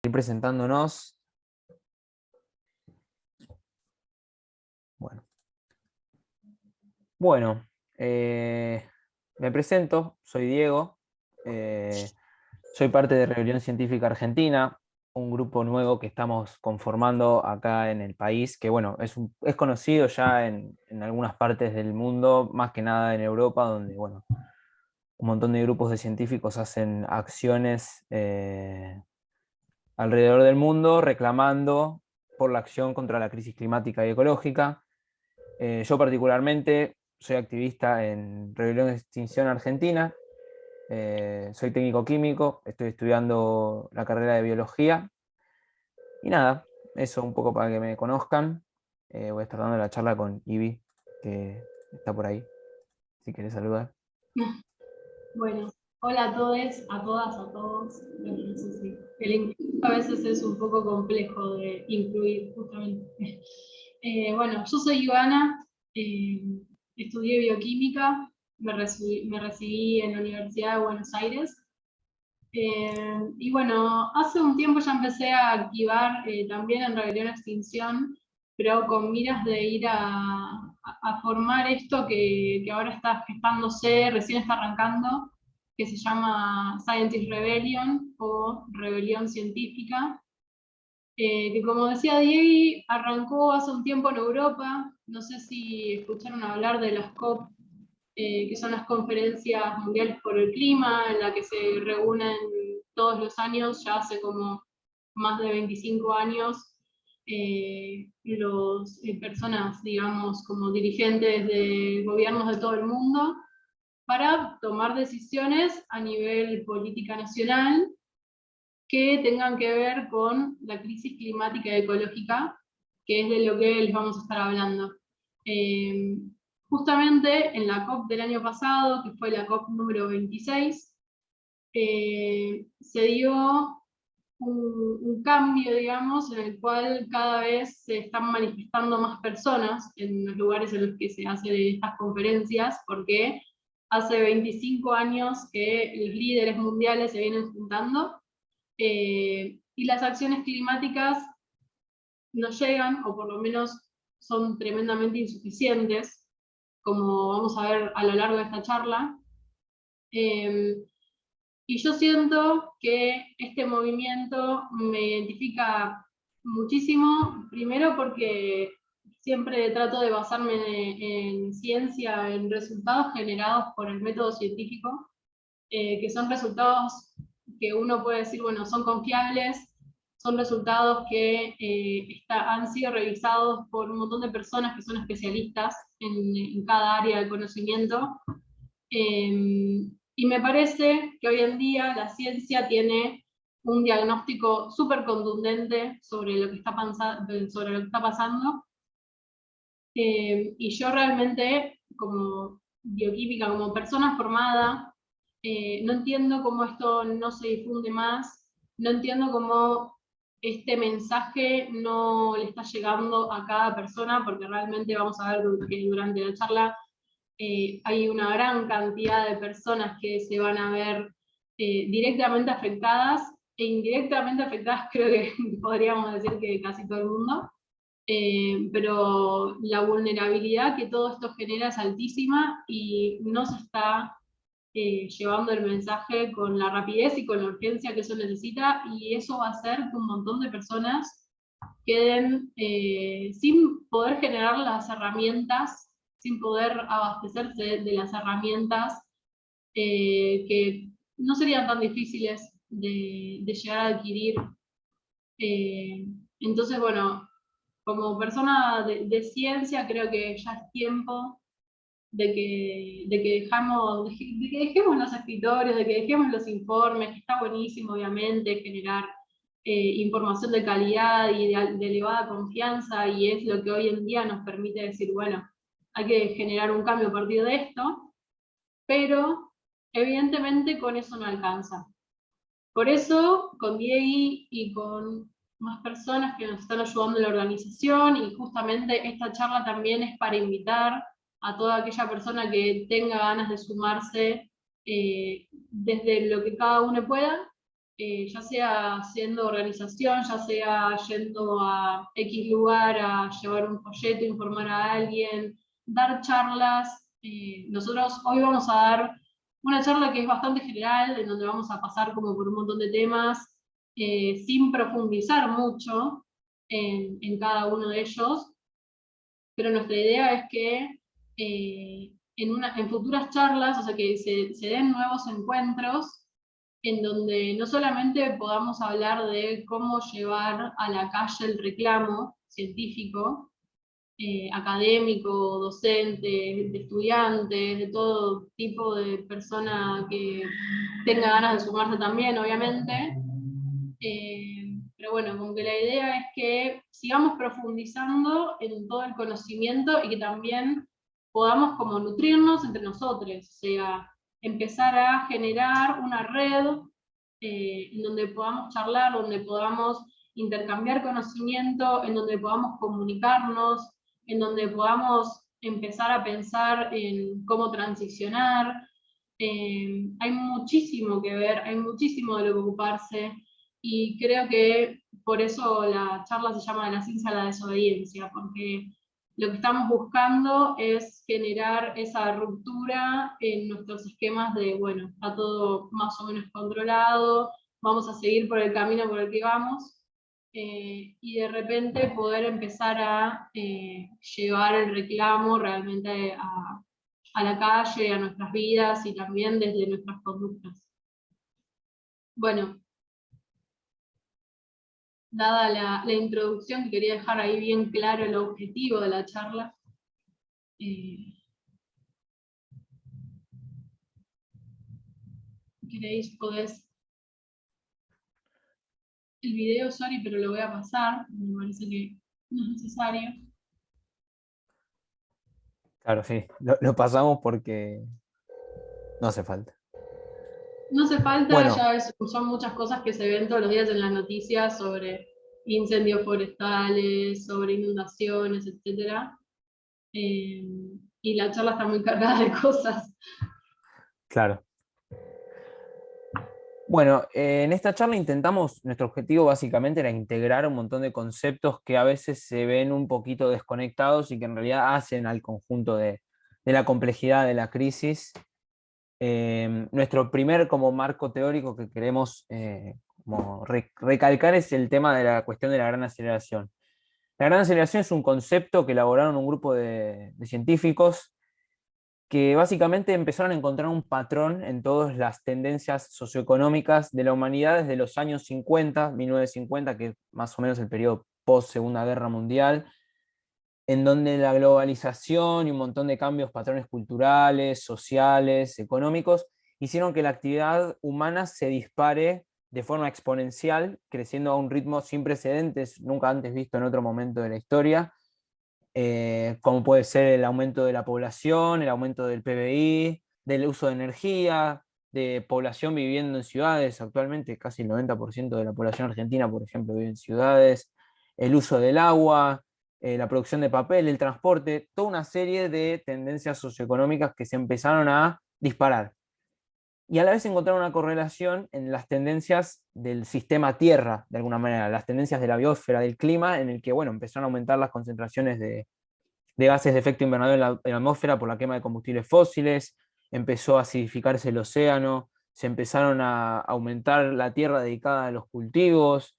Ir presentándonos. Bueno, me presento, soy Diego, soy parte de Rebelión Científica Argentina, un grupo nuevo que estamos conformando acá en el país, que bueno, es conocido ya en algunas partes del mundo, más que nada en Europa, donde bueno, un montón de grupos de científicos hacen acciones alrededor del mundo reclamando por la acción contra la crisis climática y ecológica. Yo particularmente soy activista en Rebelión de Extinción Argentina, soy técnico químico, estoy estudiando la carrera de biología y nada, eso un poco para que me conozcan. Voy a estar dando la charla con Ivy, que está por ahí, si querés saludar. Bueno, hola a todos, a todas, a todos. Bueno, no sé si el inglés a veces es un poco complejo de incluir, justamente. Bueno, yo soy Ivana, estudié bioquímica, me recibí en la Universidad de Buenos Aires. Y bueno, hace un tiempo ya empecé a activar también en Rebelión a Extinción, pero con miras de ir a formar esto que ahora está gestándose, recién está arrancando, que se llama Scientist Rebellion o Rebelión Científica, que como decía Diego, arrancó hace un tiempo en Europa. No sé si escucharon hablar de las COP, que son las conferencias mundiales por el clima, en la que se reúnen todos los años, ya hace como más de 25 años, personas, digamos, como dirigentes de gobiernos de todo el mundo, para tomar decisiones a nivel política nacional que tengan que ver con la crisis climática y ecológica, que es de lo que les vamos a estar hablando. Justamente en la COP del año pasado, que fue la COP número 26, se dio un cambio, digamos, en el cual cada vez se están manifestando más personas en los lugares en los que se hacen estas conferencias, porque hace 25 años que los líderes mundiales se vienen juntando, y las acciones climáticas no llegan, o por lo menos son tremendamente insuficientes, como vamos a ver a lo largo de esta charla. Y yo siento que este movimiento me identifica muchísimo, primero porque siempre trato de basarme en ciencia, en resultados generados por el método científico, que son resultados que uno puede decir, bueno, son confiables, son resultados que han sido revisados por un montón de personas que son especialistas en cada área del conocimiento. Y me parece que hoy en día la ciencia tiene un diagnóstico súper contundente sobre lo que está pasando. Y yo realmente, como bioquímica, como persona formada, no entiendo cómo esto no se difunde más, no entiendo cómo este mensaje no le está llegando a cada persona, porque realmente vamos a ver que durante la charla hay una gran cantidad de personas que se van a ver directamente afectadas e indirectamente afectadas, creo que podríamos decir que casi todo el mundo. Pero la vulnerabilidad que todo esto genera es altísima y no se está llevando el mensaje con la rapidez y con la urgencia que eso necesita, y eso va a hacer que un montón de personas queden sin poder generar las herramientas, sin poder abastecerse de las herramientas que no serían tan difíciles de llegar a adquirir. Entonces, bueno, como persona de ciencia, creo que ya es tiempo de que dejemos los escritorios, de que dejemos los informes, que está buenísimo, obviamente, generar información de calidad y de elevada confianza, y es lo que hoy en día nos permite decir, bueno, hay que generar un cambio a partir de esto, pero evidentemente con eso no alcanza. Por eso, con Diego y con más personas que nos están ayudando en la organización, y justamente esta charla también es para invitar a toda aquella persona que tenga ganas de sumarse desde lo que cada uno pueda, ya sea siendo organización, ya sea yendo a X lugar a llevar un folleto, informar a alguien, dar charlas. Nosotros hoy vamos a dar una charla que es bastante general, en donde vamos a pasar como por un montón de temas, sin profundizar mucho en cada uno de ellos, pero nuestra idea es que en futuras charlas, o sea, que se den nuevos encuentros en donde no solamente podamos hablar de cómo llevar a la calle el reclamo científico, académico, docente, de estudiantes, de todo tipo de persona que tenga ganas de sumarse también, obviamente. Pero bueno, como que la idea es que sigamos profundizando en todo el conocimiento y que también podamos como nutrirnos entre nosotros, o sea, empezar a generar una red en donde podamos charlar, donde podamos intercambiar conocimiento, en donde podamos comunicarnos, en donde podamos empezar a pensar en cómo transicionar. Hay muchísimo que ver, hay muchísimo de lo que ocuparse, y creo que por eso la charla se llama De la ciencia a la desobediencia, porque lo que estamos buscando es generar esa ruptura en nuestros esquemas de, bueno, está todo más o menos controlado, vamos a seguir por el camino por el que vamos, y de repente poder empezar a llevar el reclamo realmente a la calle, a nuestras vidas y también desde nuestras conductas. Bueno, dada la introducción, que quería dejar ahí bien claro el objetivo de la charla, queréis, podés. El video, sorry, pero lo voy a pasar, me parece que no es necesario. Claro, sí, lo pasamos porque no hace falta. No hace falta, Bueno, ya son muchas cosas que se ven todos los días en las noticias sobre incendios forestales, sobre inundaciones, etc. Y la charla está muy cargada de cosas. claro. Bueno, en esta charla intentamos, nuestro objetivo básicamente era integrar un montón de conceptos que a veces se ven un poquito desconectados y que en realidad hacen al conjunto de la complejidad de la crisis. Nuestro primer como marco teórico que queremos como recalcar es el tema de la cuestión de la gran aceleración. La gran aceleración es un concepto que elaboraron un grupo de científicos que básicamente empezaron a encontrar un patrón en todas las tendencias socioeconómicas de la humanidad desde los años 50, 1950, que es más o menos el periodo post Segunda Guerra Mundial, en donde la globalización y un montón de cambios, patrones culturales, sociales, económicos, hicieron que la actividad humana se dispare de forma exponencial, creciendo a un ritmo sin precedentes, nunca antes visto en otro momento de la historia, como puede ser el aumento de la población, el aumento del PBI, del uso de energía, de población viviendo en ciudades. Actualmente casi el 90% de la población argentina, por ejemplo, vive en ciudades, el uso del agua, la producción de papel, el transporte, toda una serie de tendencias socioeconómicas que se empezaron a disparar. Y a la vez encontrar una correlación en las tendencias del sistema Tierra, de alguna manera, las tendencias de la biosfera, del clima, en el que, bueno, empezaron a aumentar las concentraciones de gases de efecto invernadero en la atmósfera por la quema de combustibles fósiles, empezó a acidificarse el océano, se empezaron a aumentar la tierra dedicada a los cultivos,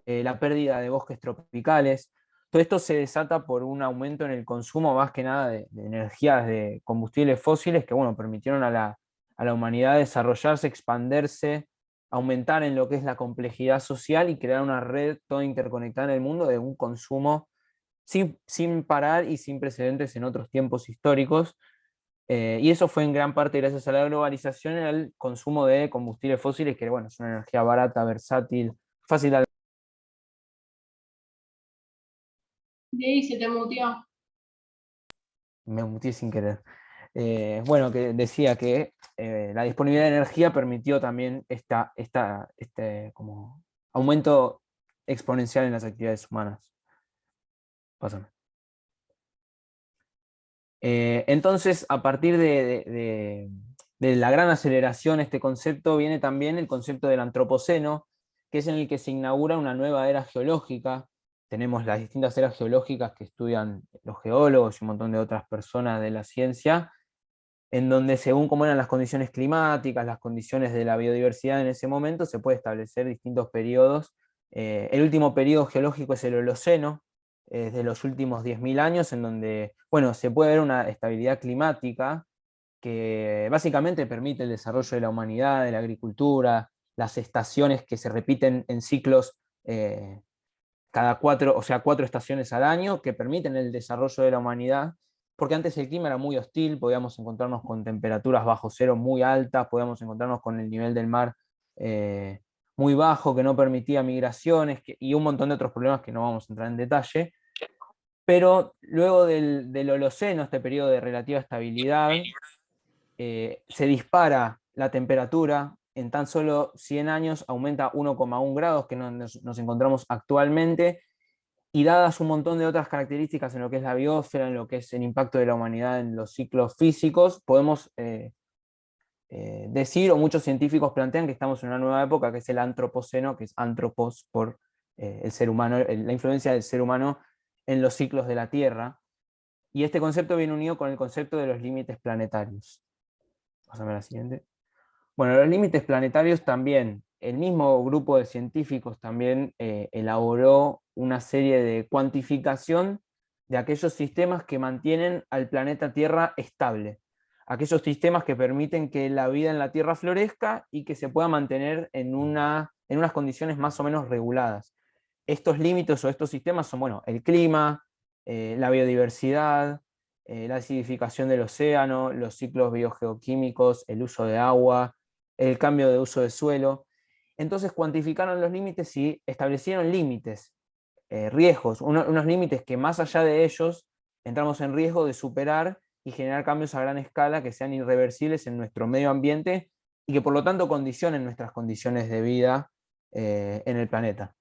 la pérdida de bosques tropicales. Todo esto se desata por un aumento en el consumo más que nada de energías de combustibles fósiles que, bueno, permitieron a la humanidad desarrollarse, expandirse, aumentar en lo que es la complejidad social y crear una red toda interconectada en el mundo de un consumo sin parar y sin precedentes en otros tiempos históricos. Y eso fue en gran parte gracias a la globalización y al consumo de combustibles fósiles, que bueno, es una energía barata, versátil, fácil de... De ahí se te muteó. Me mutí sin querer. Bueno, que decía que la disponibilidad de energía permitió también este como aumento exponencial en las actividades humanas. Pásame. Entonces, a partir de la gran aceleración, este concepto, viene también el concepto del antropoceno, que es en el que se inaugura una nueva era geológica. Tenemos las distintas eras geológicas que estudian los geólogos y un montón de otras personas de la ciencia, en donde según cómo eran las condiciones climáticas, las condiciones de la biodiversidad en ese momento, se puede establecer distintos periodos. El último periodo geológico es el Holoceno, de los últimos 10.000 años, en donde, bueno, se puede ver una estabilidad climática que básicamente permite el desarrollo de la humanidad, de la agricultura, las estaciones que se repiten en ciclos cada 4, o sea, 4 estaciones al año, que permiten el desarrollo de la humanidad, porque antes el clima era muy hostil, podíamos encontrarnos con temperaturas bajo cero muy altas, podíamos encontrarnos con el nivel del mar eh, muy bajo, que no permitía migraciones, y un montón de otros problemas que no vamos a entrar en detalle. Pero luego del Holoceno, este periodo de relativa estabilidad, se dispara la temperatura, en tan solo 100 años aumenta 1,1 grados, que nos encontramos actualmente, y dadas un montón de otras características en lo que es la biosfera, en lo que es el impacto de la humanidad en los ciclos físicos, podemos decir, o muchos científicos plantean que estamos en una nueva época, que es el antropoceno, que es antropos por el ser humano, la influencia del ser humano en los ciclos de la Tierra. Y este concepto viene unido con el concepto de los límites planetarios. Pásame a la siguiente. Bueno, los límites planetarios también, el mismo grupo de científicos también elaboró una serie de cuantificación de aquellos sistemas que mantienen al planeta Tierra estable, aquellos sistemas que permiten que la vida en la Tierra florezca y que se pueda mantener en unas condiciones más o menos reguladas. Estos límites o estos sistemas son, bueno, el clima, la biodiversidad, la acidificación del océano, los ciclos biogeoquímicos, el uso de agua, el cambio de uso de suelo. Entonces cuantificaron los límites y establecieron límites, riesgos, unos límites que más allá de ellos entramos en riesgo de superar y generar cambios a gran escala que sean irreversibles en nuestro medio ambiente y que por lo tanto condicionen nuestras condiciones de vida en el planeta.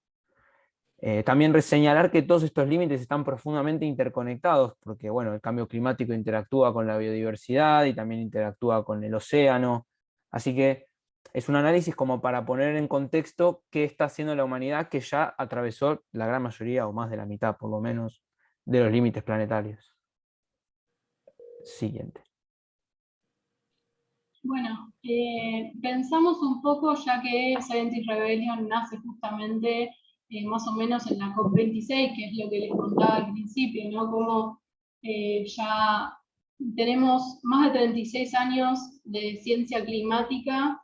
También señalar que todos estos límites están profundamente interconectados, porque bueno, el cambio climático interactúa con la biodiversidad y también interactúa con el océano. Así que es un análisis como para poner en contexto qué está haciendo la humanidad, que ya atravesó la gran mayoría, o más de la mitad por lo menos, de los límites planetarios. Siguiente. Bueno, pensamos un poco, ya que Scientist Rebellion nace justamente más o menos en la COP26, que es lo que les contaba al principio, ¿no? Como ya tenemos más de 36 años de ciencia climática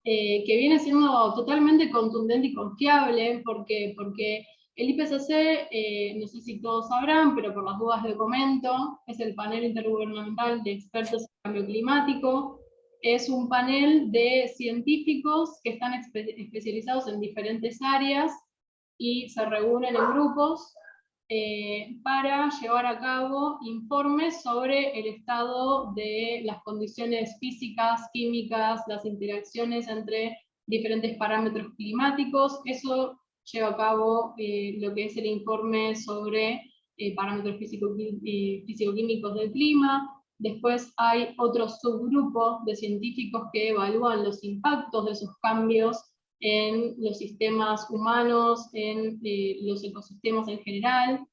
que viene siendo totalmente contundente y confiable, porque el IPCC, no sé si todos sabrán, pero por las dudas le comento, es el panel intergubernamental de expertos en cambio climático. Es un panel de científicos que están especializados en diferentes áreas y se reúnen en grupos para llevar a cabo informes sobre el estado de las condiciones físicas, químicas, las interacciones entre diferentes parámetros climáticos. Eso lleva a cabo lo que es el informe sobre parámetros físico-químicos del clima. Después hay otro subgrupo de científicos que evalúan los impactos de esos cambios en los sistemas humanos, en los ecosistemas en general,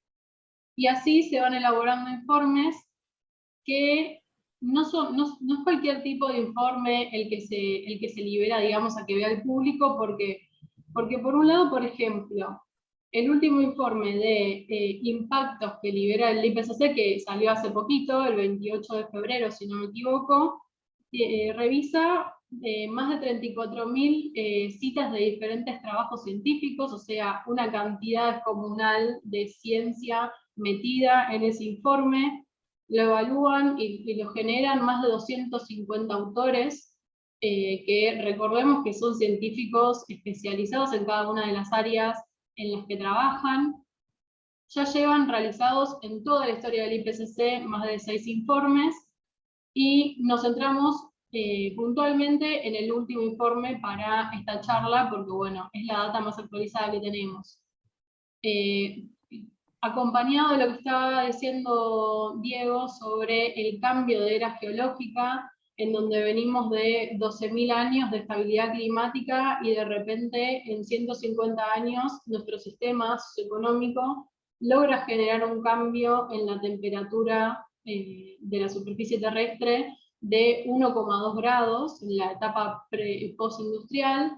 y así se van elaborando informes que no es cualquier tipo de informe el que se libera, digamos, a que vea el público, porque por un lado, por ejemplo, el último informe de impactos que libera el IPCC, que salió hace poquito, el 28 de febrero, si no me equivoco, revisa más de 34.000 citas de diferentes trabajos científicos, o sea, una cantidad descomunal de ciencia metida en ese informe. Lo evalúan y lo generan más de 250 autores, que recordemos que son científicos especializados en cada una de las áreas en las que trabajan. Ya llevan realizados en toda la historia del IPCC más de 6 informes, y nos centramos puntualmente en el último informe para esta charla, porque bueno, es la data más actualizada que tenemos. Acompañado de lo que estaba diciendo Diego sobre el cambio de era geológica, en donde venimos de 12.000 años de estabilidad climática y de repente en 150 años nuestro sistema socioeconómico logra generar un cambio en la temperatura de la superficie terrestre de 1,2 grados en la etapa postindustrial,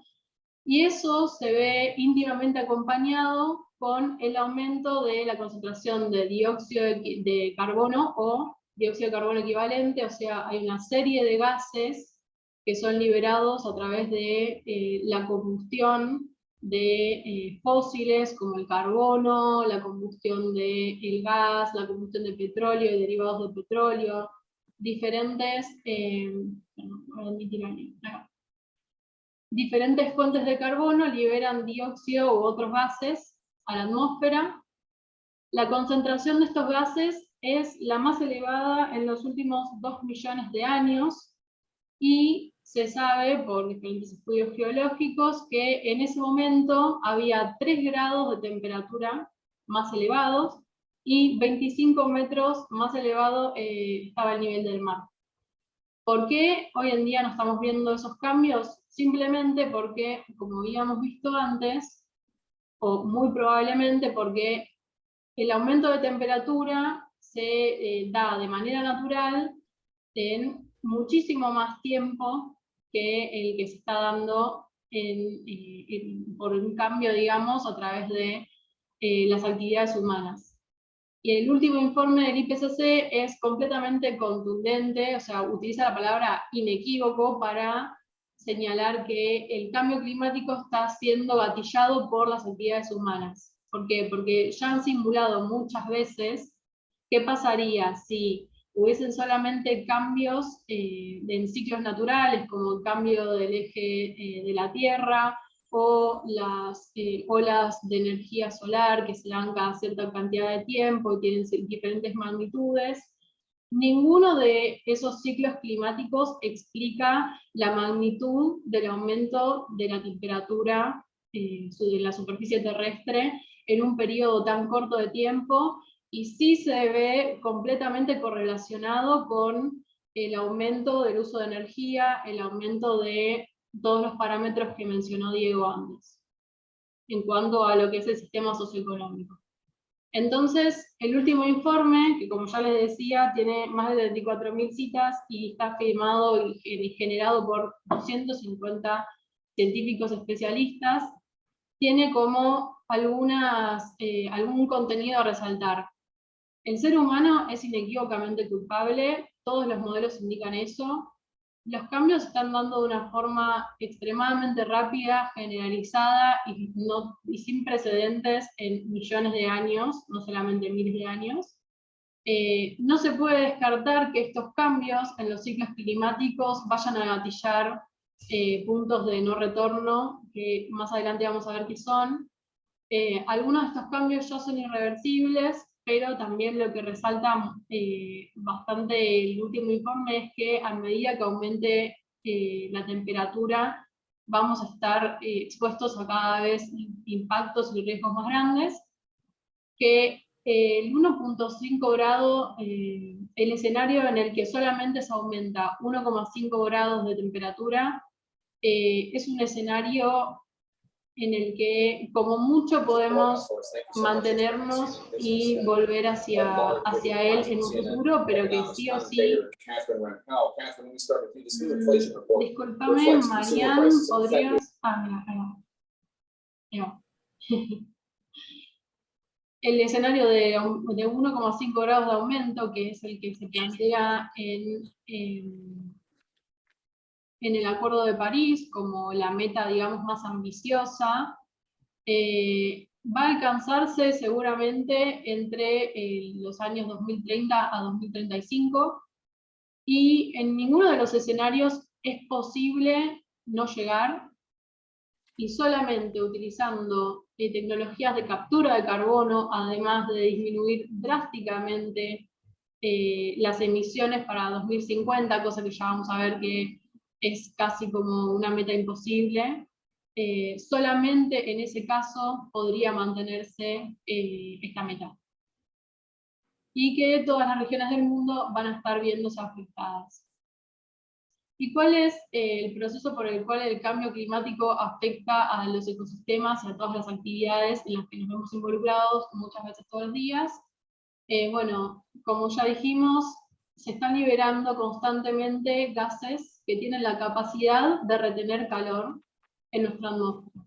y eso se ve íntimamente acompañado con el aumento de la concentración de dióxido de carbono o dióxido de carbono equivalente, o sea, hay una serie de gases que son liberados a través de la combustión de fósiles como el carbono, la combustión del gas, la combustión de petróleo y derivados de petróleo, diferentes diferentes fuentes de carbono liberan dióxido u otros gases a la atmósfera. La concentración de estos gases es la más elevada en los últimos 2 millones de años, y se sabe por diferentes estudios geológicos que en ese momento había 3 grados de temperatura más elevados y 25 metros más elevado estaba el nivel del mar. ¿Por qué hoy en día no estamos viendo esos cambios? Simplemente porque, como habíamos visto antes, o muy probablemente porque el aumento de temperatura se da de manera natural en muchísimo más tiempo que el que se está dando por un cambio, digamos, a través de las actividades humanas. Y el último informe del IPCC es completamente contundente, o sea, utiliza la palabra inequívoco para señalar que el cambio climático está siendo gatillado por las actividades humanas. ¿Por qué? Porque ya han simulado muchas veces qué pasaría si hubiesen solamente cambios en ciclos naturales, como el cambio del eje de la Tierra, o las olas de energía solar que se dan cada cierta cantidad de tiempo y tienen diferentes magnitudes. Ninguno de esos ciclos climáticos explica la magnitud del aumento de la temperatura de la superficie terrestre en un periodo tan corto de tiempo, y sí se ve completamente correlacionado con el aumento del uso de energía, el aumento de todos los parámetros que mencionó Diego antes, en cuanto a lo que es el sistema socioeconómico. Entonces, el último informe, que como ya les decía, tiene más de 34.000 citas y está firmado y generado por 250 científicos especialistas, tiene como algún contenido a resaltar. El ser humano es inequívocamente culpable, todos los modelos indican eso. Los cambios se están dando de una forma extremadamente rápida, generalizada y sin precedentes en millones de años, no solamente miles de años. No se puede descartar que estos cambios en los ciclos climáticos vayan a gatillar puntos de no retorno, que más adelante vamos a ver qué son. Algunos de estos cambios ya son irreversibles, pero también lo que resalta bastante el último informe es que a medida que aumente la temperatura, vamos a estar expuestos a cada vez impactos y riesgos más grandes, que el 1,5 grado, el escenario en el que solamente se aumenta 1,5 grados de temperatura, es un escenario en el que como mucho podemos mantenernos y volver hacia él en un futuro, pero que sí o sí... Disculpame, Marian, ¿podrías...? No. El escenario de 1,5 grados de aumento, que es el que se plantea en el Acuerdo de París como la meta, digamos, más ambiciosa, va a alcanzarse seguramente entre los años 2030 a 2035, y en ninguno de los escenarios es posible no llegar, y solamente utilizando tecnologías de captura de carbono, además de disminuir drásticamente las emisiones para 2050, cosa que ya vamos a ver que es casi como una meta imposible, solamente en ese caso podría mantenerse esta meta. Y que todas las regiones del mundo van a estar viéndose afectadas. ¿Y cuál es el proceso por el cual el cambio climático afecta a los ecosistemas y a todas las actividades en las que nos vemos involucrados muchas veces todos los días? Bueno, como ya dijimos, se están liberando constantemente gases que tienen la capacidad de retener calor en nuestra atmósfera.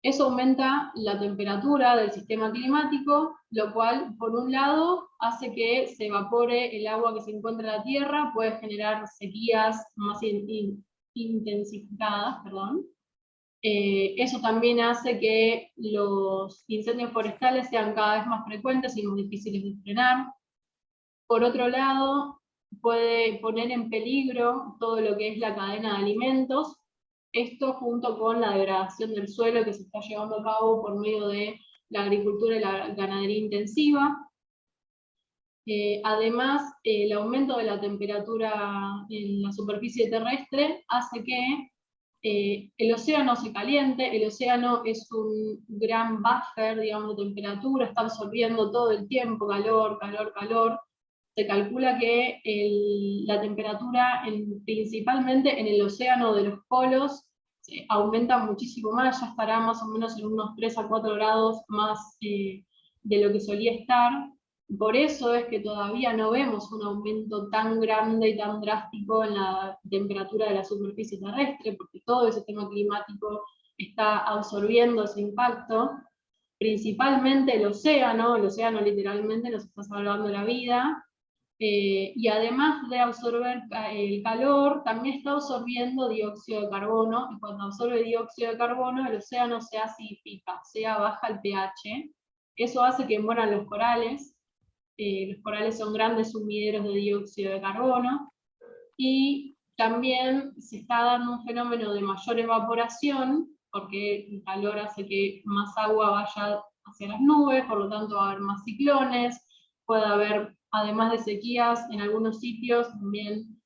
Eso aumenta la temperatura del sistema climático, lo cual, por un lado, hace que se evapore el agua que se encuentra en la Tierra, puede generar sequías más intensificadas, perdón. Eso también hace que los incendios forestales sean cada vez más frecuentes y más difíciles de frenar. Por otro lado, puede poner en peligro todo lo que es la cadena de alimentos. Esto junto con la degradación del suelo que se está llevando a cabo por medio de la agricultura y la ganadería intensiva. Además, el aumento de la temperatura en la superficie terrestre hace que el océano se caliente. El océano es un gran buffer, digamos, de temperatura, está absorbiendo todo el tiempo calor, calor, calor. Se calcula que la temperatura, principalmente en el océano de los polos, aumenta muchísimo más, ya estará más o menos en unos 3 a 4 grados más de lo que solía estar. Por eso es que todavía no vemos un aumento tan grande y tan drástico en la temperatura de la superficie terrestre, porque todo el sistema climático está absorbiendo ese impacto. Principalmente el océano literalmente nos está salvando la vida, y además de absorber el calor, también está absorbiendo dióxido de carbono, y cuando absorbe dióxido de carbono, el océano se acidifica, o sea, baja el pH. Eso hace que mueran los corales. Los corales son grandes sumideros de dióxido de carbono, y también se está dando un fenómeno de mayor evaporación, porque el calor hace que más agua vaya hacia las nubes, por lo tanto va a haber más ciclones, puede haber, además de sequías, en algunos sitios también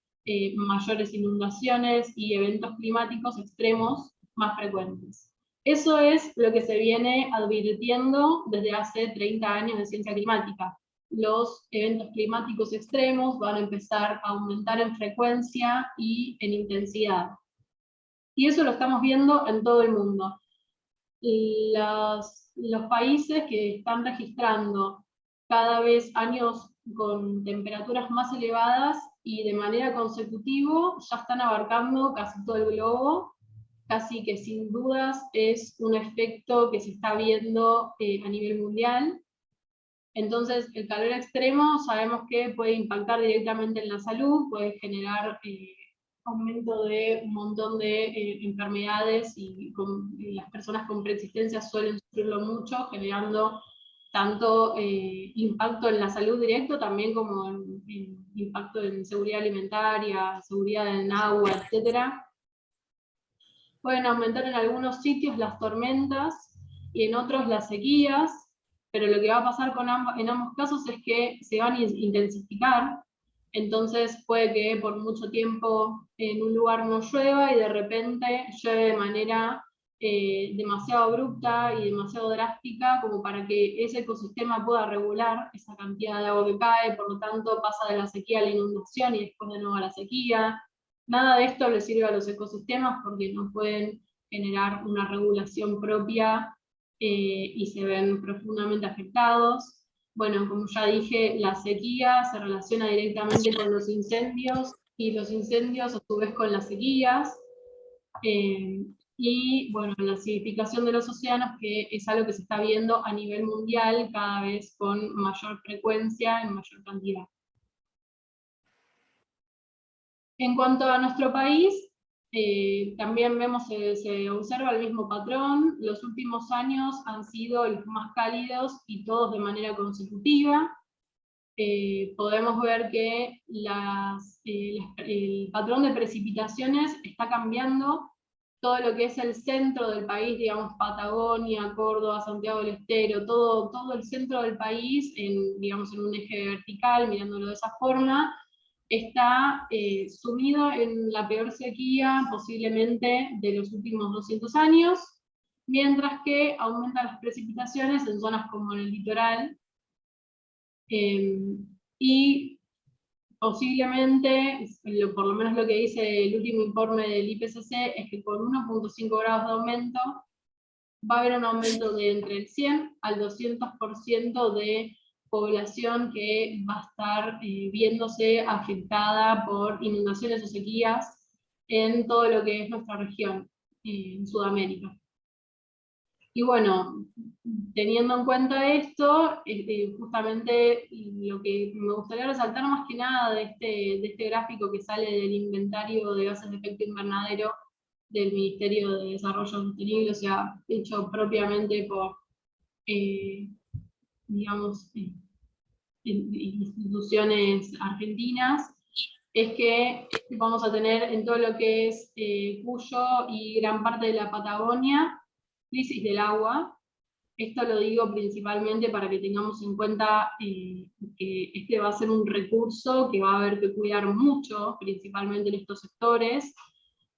mayores inundaciones y eventos climáticos extremos más frecuentes. Eso es lo que se viene advirtiendo desde hace 30 años de ciencia climática. Los eventos climáticos extremos van a empezar a aumentar en frecuencia y en intensidad. Y eso lo estamos viendo en todo el mundo. Los países que están registrando cada vez años con temperaturas más elevadas y de manera consecutiva ya están abarcando casi todo el globo, casi que sin dudas es un efecto que se está viendo a nivel mundial. Entonces, el calor extremo sabemos que puede impactar directamente en la salud, puede generar aumento de un montón de enfermedades, y las personas con preexistencia suelen sufrirlo mucho, generando tanto impacto en la salud directo, también como en impacto en seguridad alimentaria, seguridad en agua, etc. Pueden aumentar en algunos sitios las tormentas y en otros las sequías, pero lo que va a pasar en ambos casos es que se van a intensificar. Entonces puede que por mucho tiempo en un lugar no llueva y de repente llueve de manera demasiado abrupta y demasiado drástica como para que ese ecosistema pueda regular esa cantidad de agua que cae, por lo tanto pasa de la sequía a la inundación y después de nuevo a la sequía. Nada de esto le sirve a los ecosistemas porque no pueden generar una regulación propia y se ven profundamente afectados. Bueno, como ya dije, la sequía se relaciona directamente con los incendios, y los incendios a su vez con las sequías. Y bueno, la acidificación de los océanos, que es algo que se está viendo a nivel mundial cada vez con mayor frecuencia, en mayor cantidad. En cuanto a nuestro país, también vemos, se observa el mismo patrón. Los últimos años han sido los más cálidos y todos de manera consecutiva. Podemos ver que el patrón de precipitaciones está cambiando. Todo lo que es el centro del país, digamos Patagonia, Córdoba, Santiago del Estero, todo el centro del país, digamos en un eje vertical, mirándolo de esa forma, está sumido en la peor sequía posiblemente de los últimos 200 años, mientras que aumentan las precipitaciones en zonas como en el litoral, y posiblemente, por lo menos lo que dice el último informe del IPCC, es que con 1,5 grados de aumento va a haber un aumento de entre el 100 al 200% de población que va a estar viéndose afectada por inundaciones o sequías en todo lo que es nuestra región, en Sudamérica. Y bueno, teniendo en cuenta esto, justamente lo que me gustaría resaltar más que nada de este gráfico que sale del inventario de gases de efecto invernadero del Ministerio de Desarrollo Sostenible, o sea, hecho propiamente por, eh, digamos, instituciones argentinas, es que vamos a tener en todo lo que es Cuyo y gran parte de la Patagonia, crisis del agua. Esto lo digo principalmente para que tengamos en cuenta que este va a ser un recurso que va a haber que cuidar mucho, principalmente en estos sectores,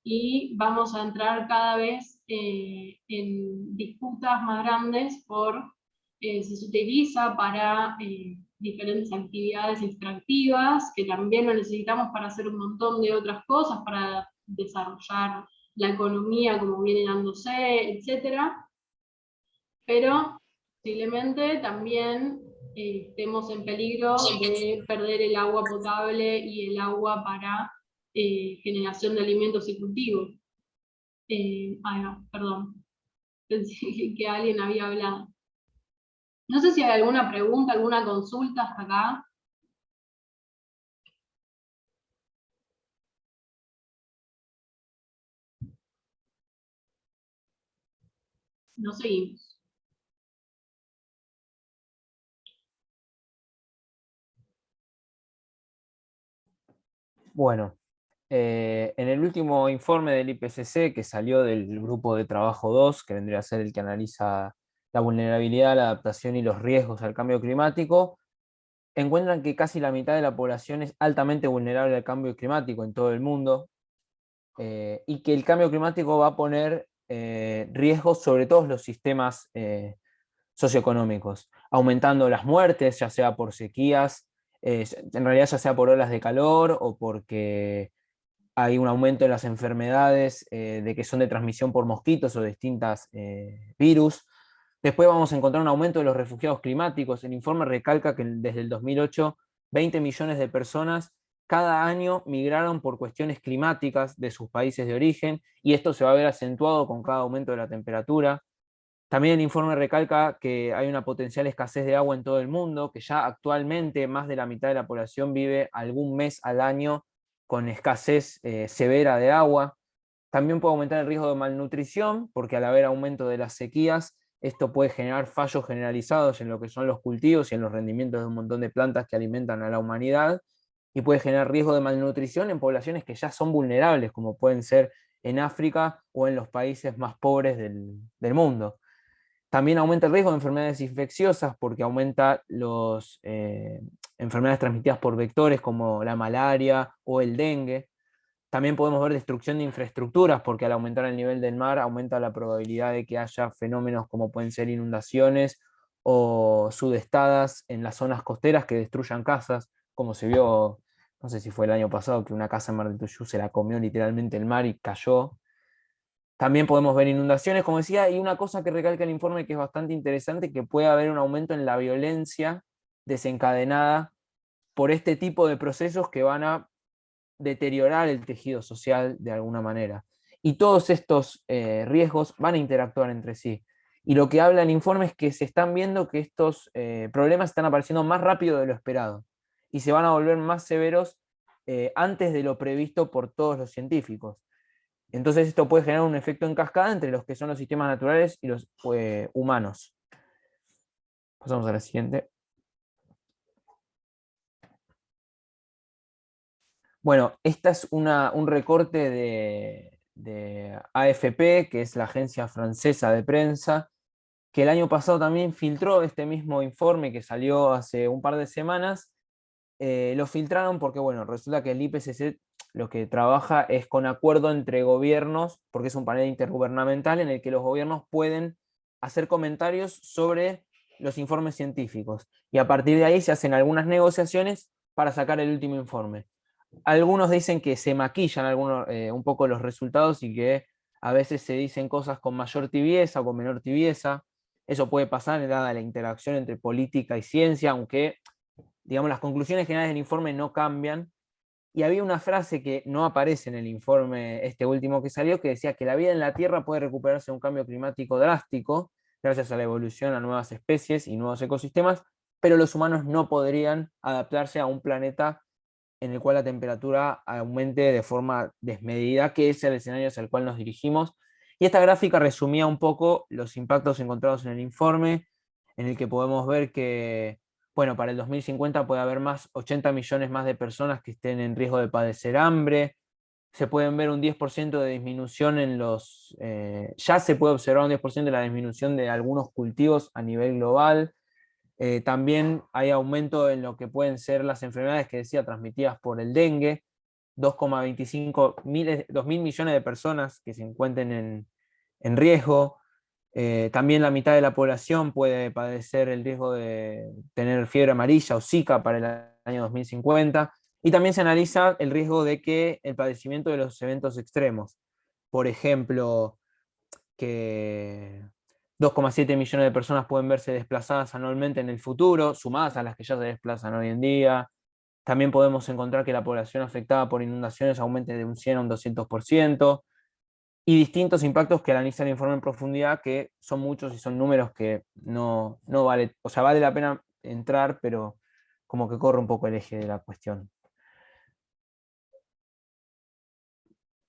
y vamos a entrar cada vez en disputas más grandes por si se utiliza para diferentes actividades extractivas, que también lo necesitamos para hacer un montón de otras cosas, para desarrollar la economía como viene dándose, etcétera, pero posiblemente también estemos en peligro de perder el agua potable y el agua para generación de alimentos y cultivos. No, perdón, pensé que alguien había hablado. No sé si hay alguna pregunta, alguna consulta hasta acá. No seguimos. Bueno, en el último informe del IPCC que salió del grupo de trabajo 2, que vendría a ser el que analiza la vulnerabilidad, la adaptación y los riesgos al cambio climático, encuentran que casi la mitad de la población es altamente vulnerable al cambio climático en todo el mundo, y que el cambio climático va a poner riesgos sobre todos los sistemas socioeconómicos, aumentando las muertes, ya sea por sequías, en realidad ya sea por olas de calor o porque hay un aumento en las enfermedades de que son de transmisión por mosquitos o distintas virus. Después vamos a encontrar un aumento de los refugiados climáticos. El informe recalca que desde el 2008, 20 millones de personas cada año migraron por cuestiones climáticas de sus países de origen, y esto se va a ver acentuado con cada aumento de la temperatura. También el informe recalca que hay una potencial escasez de agua en todo el mundo, que ya actualmente más de la mitad de la población vive algún mes al año con escasez severa de agua. También puede aumentar el riesgo de malnutrición, porque al haber aumento de las sequías, esto puede generar fallos generalizados en lo que son los cultivos y en los rendimientos de un montón de plantas que alimentan a la humanidad, y puede generar riesgo de malnutrición en poblaciones que ya son vulnerables, como pueden ser en África o en los países más pobres del mundo. También aumenta el riesgo de enfermedades infecciosas porque aumenta las enfermedades transmitidas por vectores como la malaria o el dengue. También podemos ver destrucción de infraestructuras porque al aumentar el nivel del mar aumenta la probabilidad de que haya fenómenos como pueden ser inundaciones o sudestadas en las zonas costeras que destruyan casas, como se vio, no sé si fue el año pasado, que una casa en Mar del Tuyú se la comió literalmente el mar y cayó. También podemos ver inundaciones, como decía, y una cosa que recalca el informe que es bastante interesante, que puede haber un aumento en la violencia desencadenada por este tipo de procesos que van a deteriorar el tejido social de alguna manera. Y todos estos riesgos van a interactuar entre sí. Y lo que habla el informe es que se están viendo que estos problemas están apareciendo más rápido de lo esperado y se van a volver más severos antes de lo previsto por todos los científicos. Entonces esto puede generar un efecto en cascada entre los que son los sistemas naturales y los humanos. Pasamos a la siguiente. Bueno, esta es un recorte de AFP, que es la agencia francesa de prensa, que el año pasado también filtró este mismo informe que salió hace un par de semanas. Lo filtraron porque, bueno, resulta que el IPCC lo que trabaja es con acuerdo entre gobiernos, porque es un panel intergubernamental en el que los gobiernos pueden hacer comentarios sobre los informes científicos. Y a partir de ahí se hacen algunas negociaciones para sacar el último informe. Algunos dicen que se maquillan un poco los resultados y que a veces se dicen cosas con mayor tibieza o con menor tibieza. Eso puede pasar dada la interacción entre política y ciencia, aunque digamos, las conclusiones generales del informe no cambian. Y había una frase que no aparece en el informe este último que salió, que decía que la vida en la Tierra puede recuperarse de un cambio climático drástico, gracias a la evolución a nuevas especies y nuevos ecosistemas, pero los humanos no podrían adaptarse a un planeta en el cual la temperatura aumente de forma desmedida, que es el escenario hacia el cual nos dirigimos. Y esta gráfica resumía un poco los impactos encontrados en el informe, en el que podemos ver que, bueno, para el 2050 puede haber 80 millones más de personas que estén en riesgo de padecer hambre. Se pueden ver un 10% de disminución en ya se puede observar un 10% de la disminución de algunos cultivos a nivel global. También hay aumento en lo que pueden ser las enfermedades que decía transmitidas por el dengue, 2,25 millones de personas que se encuentren en riesgo. También la mitad de la población puede padecer el riesgo de tener fiebre amarilla o Zika para el año 2050. Y también se analiza el riesgo de que el padecimiento de los eventos extremos, por ejemplo, que 2,7 millones de personas pueden verse desplazadas anualmente en el futuro, sumadas a las que ya se desplazan hoy en día. También podemos encontrar que la población afectada por inundaciones aumente de un 100 a un 200%, y distintos impactos que analiza el informe en profundidad, que son muchos y son números que no vale, o sea, vale la pena entrar, pero como que corre un poco el eje de la cuestión.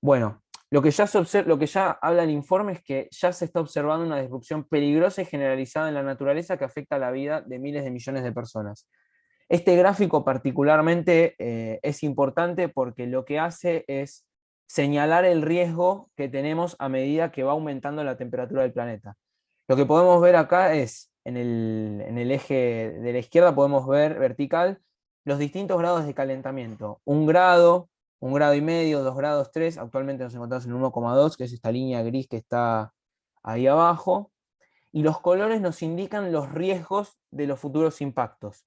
Bueno, lo que ya habla el informe es que ya se está observando una disrupción peligrosa y generalizada en la naturaleza que afecta a la vida de miles de millones de personas. Este gráfico particularmente es importante porque lo que hace es señalar el riesgo que tenemos a medida que va aumentando la temperatura del planeta. Lo que podemos ver acá es, en el eje de la izquierda podemos ver vertical los distintos grados de calentamiento. 1 grado, 1,5 grados, 2 grados, 3, actualmente nos encontramos en 1,2, que es esta línea gris que está ahí abajo, y los colores nos indican los riesgos de los futuros impactos.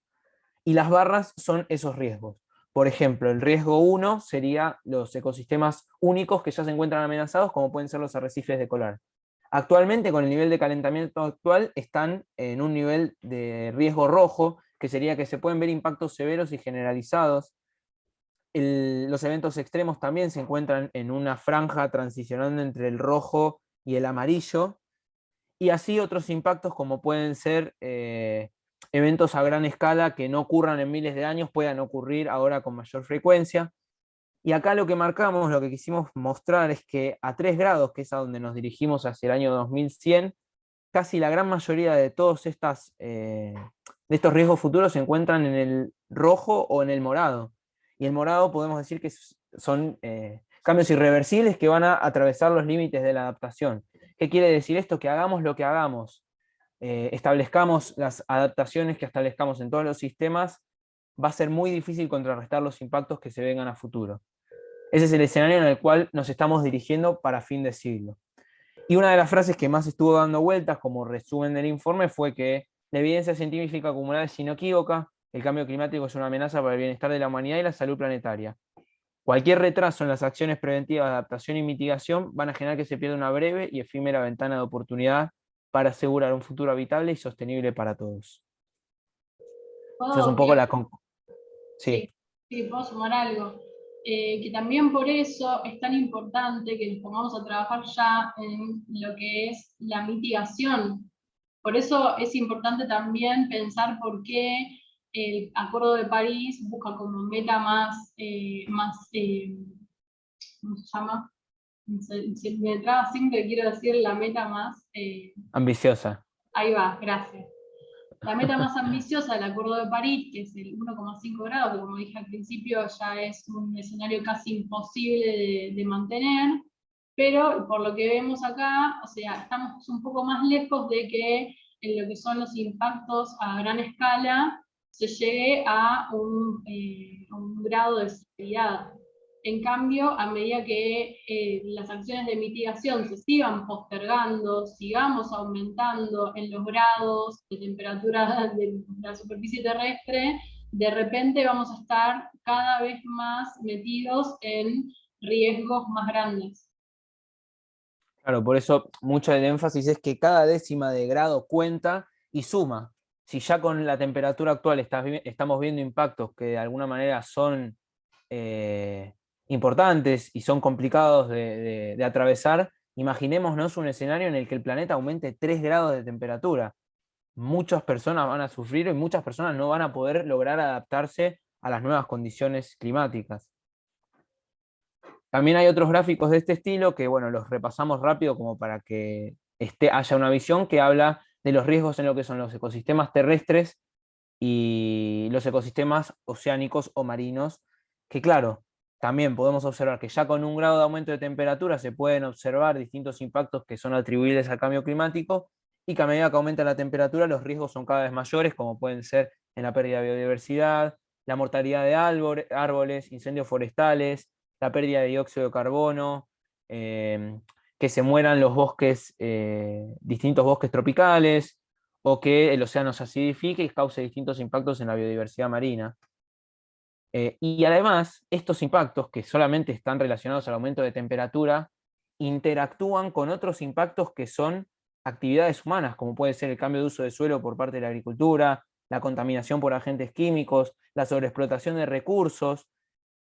Y las barras son esos riesgos. Por ejemplo, el riesgo 1 sería los ecosistemas únicos que ya se encuentran amenazados, como pueden ser los arrecifes de coral. Actualmente, con el nivel de calentamiento actual, están en un nivel de riesgo rojo, que sería que se pueden ver impactos severos y generalizados. Los eventos extremos también se encuentran en una franja transicionando entre el rojo y el amarillo, y así otros impactos como pueden ser eventos a gran escala que no ocurran en miles de años, puedan ocurrir ahora con mayor frecuencia. Y acá lo que marcamos, lo que quisimos mostrar es que a 3 grados, que es a donde nos dirigimos hacia el año 2100, casi la gran mayoría de todos de estos riesgos futuros se encuentran en el rojo o en el morado. Y el morado podemos decir que son cambios irreversibles que van a atravesar los límites de la adaptación. ¿Qué quiere decir esto? Que hagamos lo que hagamos, establezcamos las adaptaciones que establezcamos en todos los sistemas, va a ser muy difícil contrarrestar los impactos que se vengan a futuro. Ese es el escenario en el cual nos estamos dirigiendo para fin de siglo. Y una de las frases que más estuvo dando vueltas como resumen del informe fue que la evidencia científica acumulada es inequívoca, el cambio climático es una amenaza para el bienestar de la humanidad y la salud planetaria. Cualquier retraso en las acciones preventivas de adaptación y mitigación van a generar que se pierda una breve y efímera ventana de oportunidad para asegurar un futuro habitable y sostenible para todos. Esa es un poco la conclusión. Sí. Sí, puedo sumar algo. Que también por eso es tan importante que nos pongamos a trabajar ya en lo que es la mitigación. Por eso es importante también pensar por qué el Acuerdo de París busca como meta ¿cómo se llama? Me traba siempre, quiero decir la meta más... ambiciosa. Ahí va, gracias. La meta más ambiciosa del Acuerdo de París, que es el 1,5 grados, que como dije al principio ya es un escenario casi imposible de mantener, pero por lo que vemos acá, o sea, estamos un poco más lejos de que en lo que son los impactos a gran escala se llegue a un grado de severidad. En cambio, a medida que las acciones de mitigación se sigan postergando, sigamos aumentando en los grados de temperatura de la superficie terrestre, de repente vamos a estar cada vez más metidos en riesgos más grandes. Claro, por eso mucho del énfasis es que cada décima de grado cuenta y suma. Si ya con la temperatura actual estamos viendo impactos que de alguna manera son importantes y son complicados de atravesar, imaginémonos un escenario en el que el planeta aumente 3 grados de temperatura. Muchas personas van a sufrir y muchas personas no van a poder lograr adaptarse a las nuevas condiciones climáticas. También hay otros gráficos de este estilo que, bueno, los repasamos rápido como para que haya una visión que habla de los riesgos en lo que son los ecosistemas terrestres y los ecosistemas oceánicos o marinos, que claro, también podemos observar que ya con un grado de aumento de temperatura se pueden observar distintos impactos que son atribuibles al cambio climático y que a medida que aumenta la temperatura los riesgos son cada vez mayores, como pueden ser en la pérdida de biodiversidad, la mortalidad de árboles, incendios forestales, la pérdida de dióxido de carbono, que se mueran los bosques, distintos bosques tropicales, o que el océano se acidifique y cause distintos impactos en la biodiversidad marina. Y además, estos impactos, que solamente están relacionados al aumento de temperatura, interactúan con otros impactos que son actividades humanas, como puede ser el cambio de uso de suelo por parte de la agricultura, la contaminación por agentes químicos, la sobreexplotación de recursos.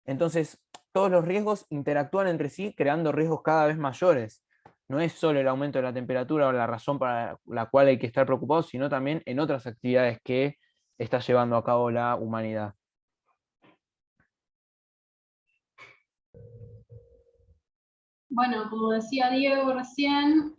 Entonces, todos los riesgos interactúan entre sí, creando riesgos cada vez mayores. No es solo el aumento de la temperatura o la razón para la cual hay que estar preocupados, sino también en otras actividades que está llevando a cabo la humanidad. Bueno, como decía Diego recién,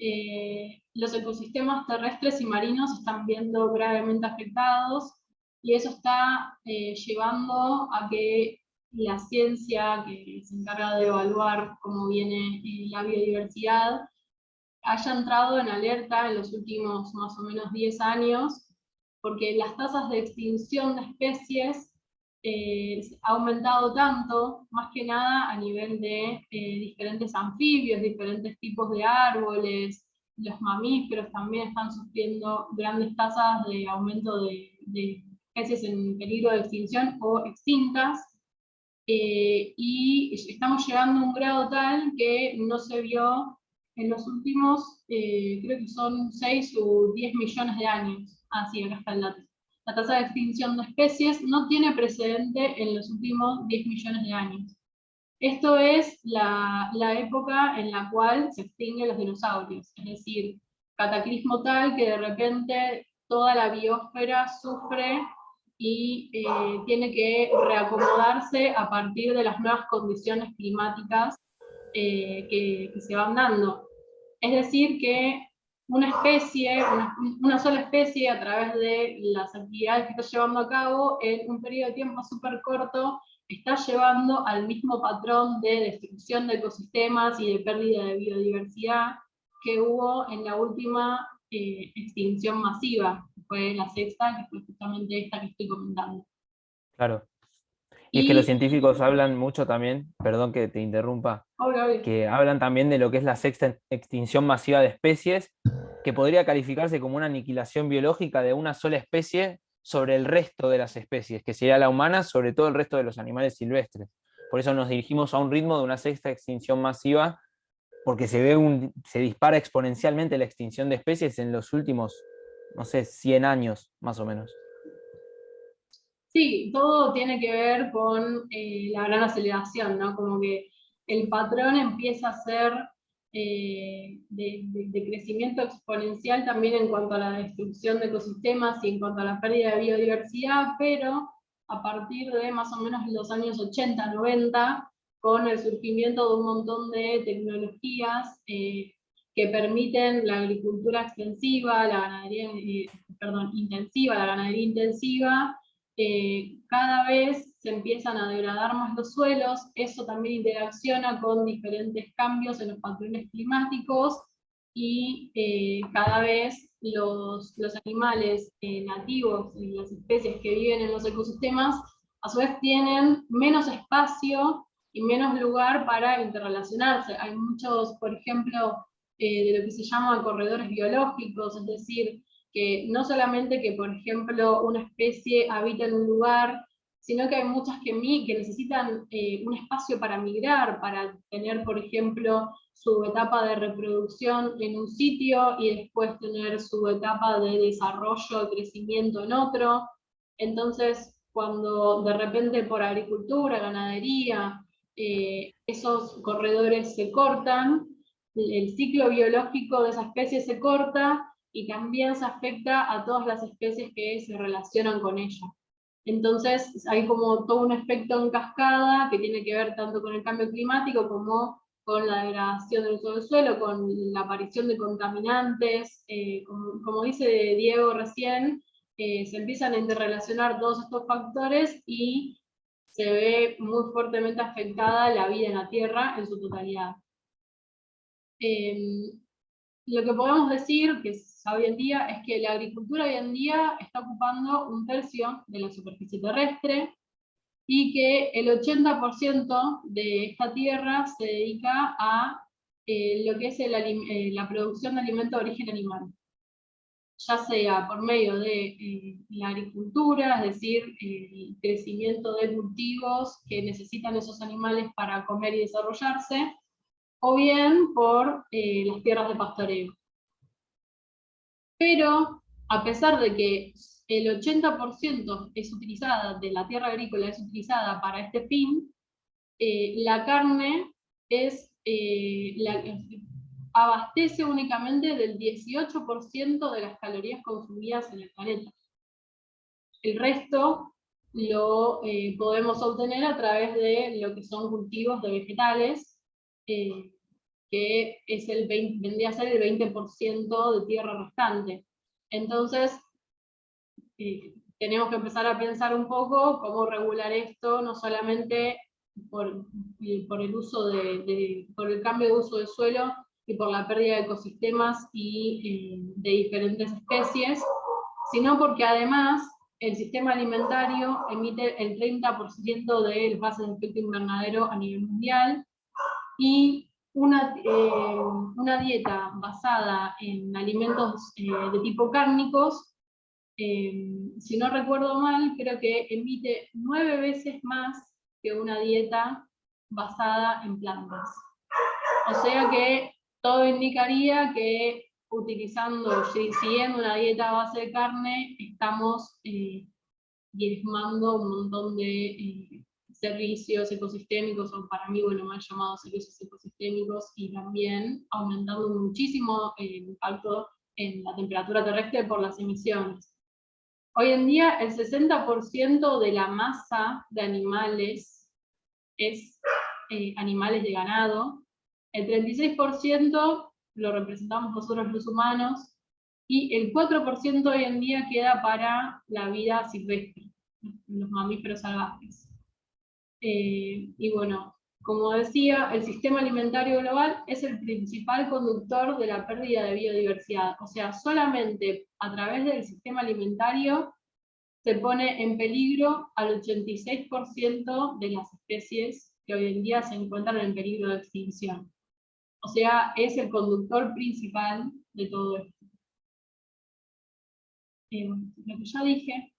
los ecosistemas terrestres y marinos se están viendo gravemente afectados y eso está llevando a que la ciencia que se encarga de evaluar cómo viene la biodiversidad haya entrado en alerta en los últimos más o menos 10 años, porque las tasas de extinción de especies ha aumentado tanto, más que nada a nivel de diferentes anfibios, diferentes tipos de árboles, los mamíferos también están sufriendo grandes tasas de aumento de especies en peligro de extinción o extintas, y estamos llegando a un grado tal que no se vio en los últimos, creo que son 6 o 10 millones de años. Así, acá está el dato. La tasa de extinción de especies no tiene precedente en los últimos 10 millones de años. Esto es la época en la cual se extinguen los dinosaurios, es decir, cataclismo tal que de repente toda la biosfera sufre y tiene que reacomodarse a partir de las nuevas condiciones climáticas que se van dando. Es decir, que una especie, una sola especie, a través de las actividades que está llevando a cabo, en un periodo de tiempo súper corto, está llevando al mismo patrón de destrucción de ecosistemas y de pérdida de biodiversidad que hubo en la última extinción masiva, que fue la sexta, que fue justamente esta que estoy comentando. Claro. Y es que los Y, científicos hablan mucho también, perdón que te interrumpa, obvio, que hablan también de lo que es la sexta extinción masiva de especies, que podría calificarse como una aniquilación biológica de una sola especie sobre el resto de las especies, que sería la humana sobre todo el resto de los animales silvestres. Por eso nos dirigimos a un ritmo de una sexta extinción masiva, porque se dispara exponencialmente la extinción de especies en los últimos, no sé, 100 años, más o menos. sí, todo tiene que ver con la gran aceleración, ¿no? Como que el patrón empieza a ser de crecimiento exponencial también en cuanto a la destrucción de ecosistemas y en cuanto a la pérdida de biodiversidad, pero a partir de más o menos los años 80, 90, con el surgimiento de un montón de tecnologías que permiten la agricultura extensiva, la ganadería, intensiva, la ganadería intensiva, cada vez se empiezan a degradar más los suelos, eso también interacciona con diferentes cambios en los patrones climáticos y cada vez los animales nativos y las especies que viven en los ecosistemas a su vez tienen menos espacio y menos lugar para interrelacionarse. Hay muchos, por ejemplo, de lo que se llama corredores biológicos, es decir, que no solamente que, por ejemplo, una especie habita en un lugar sino que hay muchas que necesitan un espacio para migrar, para tener, por ejemplo, su etapa de reproducción en un sitio y después tener su etapa de desarrollo, de crecimiento en otro. Entonces, cuando de repente por agricultura, ganadería, esos corredores se cortan, el ciclo biológico de esa especie se corta y también se afecta a todas las especies que se relacionan con ella. Entonces hay como todo un efecto en cascada que tiene que ver tanto con el cambio climático como con la degradación del uso del suelo, con la aparición de contaminantes, como dice Diego recién, se empiezan a interrelacionar todos estos factores y se ve muy fuertemente afectada la vida en la Tierra en su totalidad. Lo que podemos decir, que hoy en día, es que la agricultura hoy en día está ocupando 1/3 de la superficie terrestre, y que el 80% de esta tierra se dedica a lo que es la producción de alimentos de origen animal, ya sea por medio de la agricultura, es decir, el crecimiento de cultivos que necesitan esos animales para comer y desarrollarse, o bien por las tierras de pastoreo. Pero, a pesar de que el 80% es utilizada, de la tierra agrícola es utilizada para este fin, la carne abastece únicamente del 18% de las calorías consumidas en el planeta. El resto lo podemos obtener a través de lo que son cultivos de vegetales, que es vendría a ser el 20% de tierra restante. Entonces, tenemos que empezar a pensar un poco cómo regular esto, no solamente por el uso por el cambio de uso del suelo y por la pérdida de ecosistemas y de diferentes especies, sino porque además el sistema alimentario emite el 30% de los gases de efecto invernadero a nivel mundial, y una dieta basada en alimentos de tipo cárnicos, si no recuerdo mal, creo que emite 9 veces más que una dieta basada en plantas. O sea que todo indicaría que siguiendo una dieta a base de carne, estamos diezmando un montón de servicios ecosistémicos, o para mí, bueno, mal llamados servicios ecosistémicos, y también aumentando muchísimo el impacto en la temperatura terrestre por las emisiones. Hoy en día el 60% de la masa de animales es animales de ganado, el 36% lo representamos nosotros los humanos, y el 4% hoy en día queda para la vida silvestre, los mamíferos salvajes. Y bueno, como decía, el sistema alimentario global es el principal conductor de la pérdida de biodiversidad. O sea, solamente a través del sistema alimentario se pone en peligro al 86% de las especies que hoy en día se encuentran en peligro de extinción. O sea, es el conductor principal de todo esto. Lo que ya dije.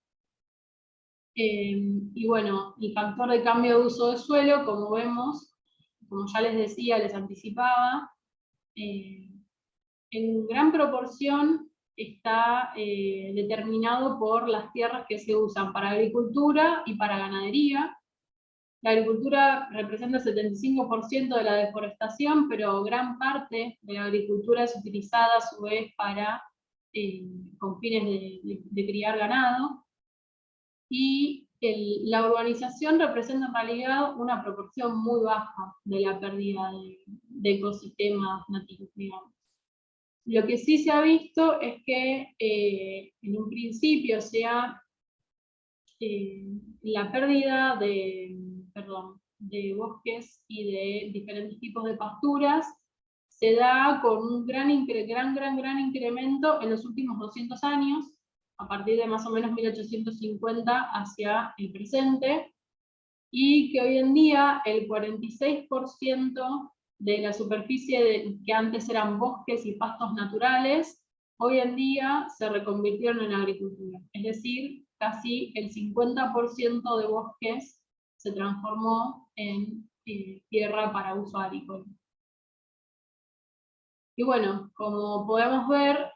Y bueno, el factor de cambio de uso del suelo, como vemos, como ya les decía, les anticipaba, en gran proporción está determinado por las tierras que se usan para agricultura y para ganadería. La agricultura representa el 75% de la deforestación, pero gran parte de la agricultura es utilizada a su vez con fines de criar ganado. Y la urbanización representa en realidad una proporción muy baja de la pérdida de ecosistemas nativos, digamos. Lo que sí se ha visto es que en un principio la pérdida de bosques y de diferentes tipos de pasturas se da con un gran incremento en los últimos 200 años, a partir de más o menos 1850 hacia el presente, y que hoy en día el 46% de la superficie que antes eran bosques y pastos naturales, hoy en día se reconvirtieron en agricultura. Es decir, casi el 50% de bosques se transformó en tierra para uso agrícola. Y bueno, como podemos ver,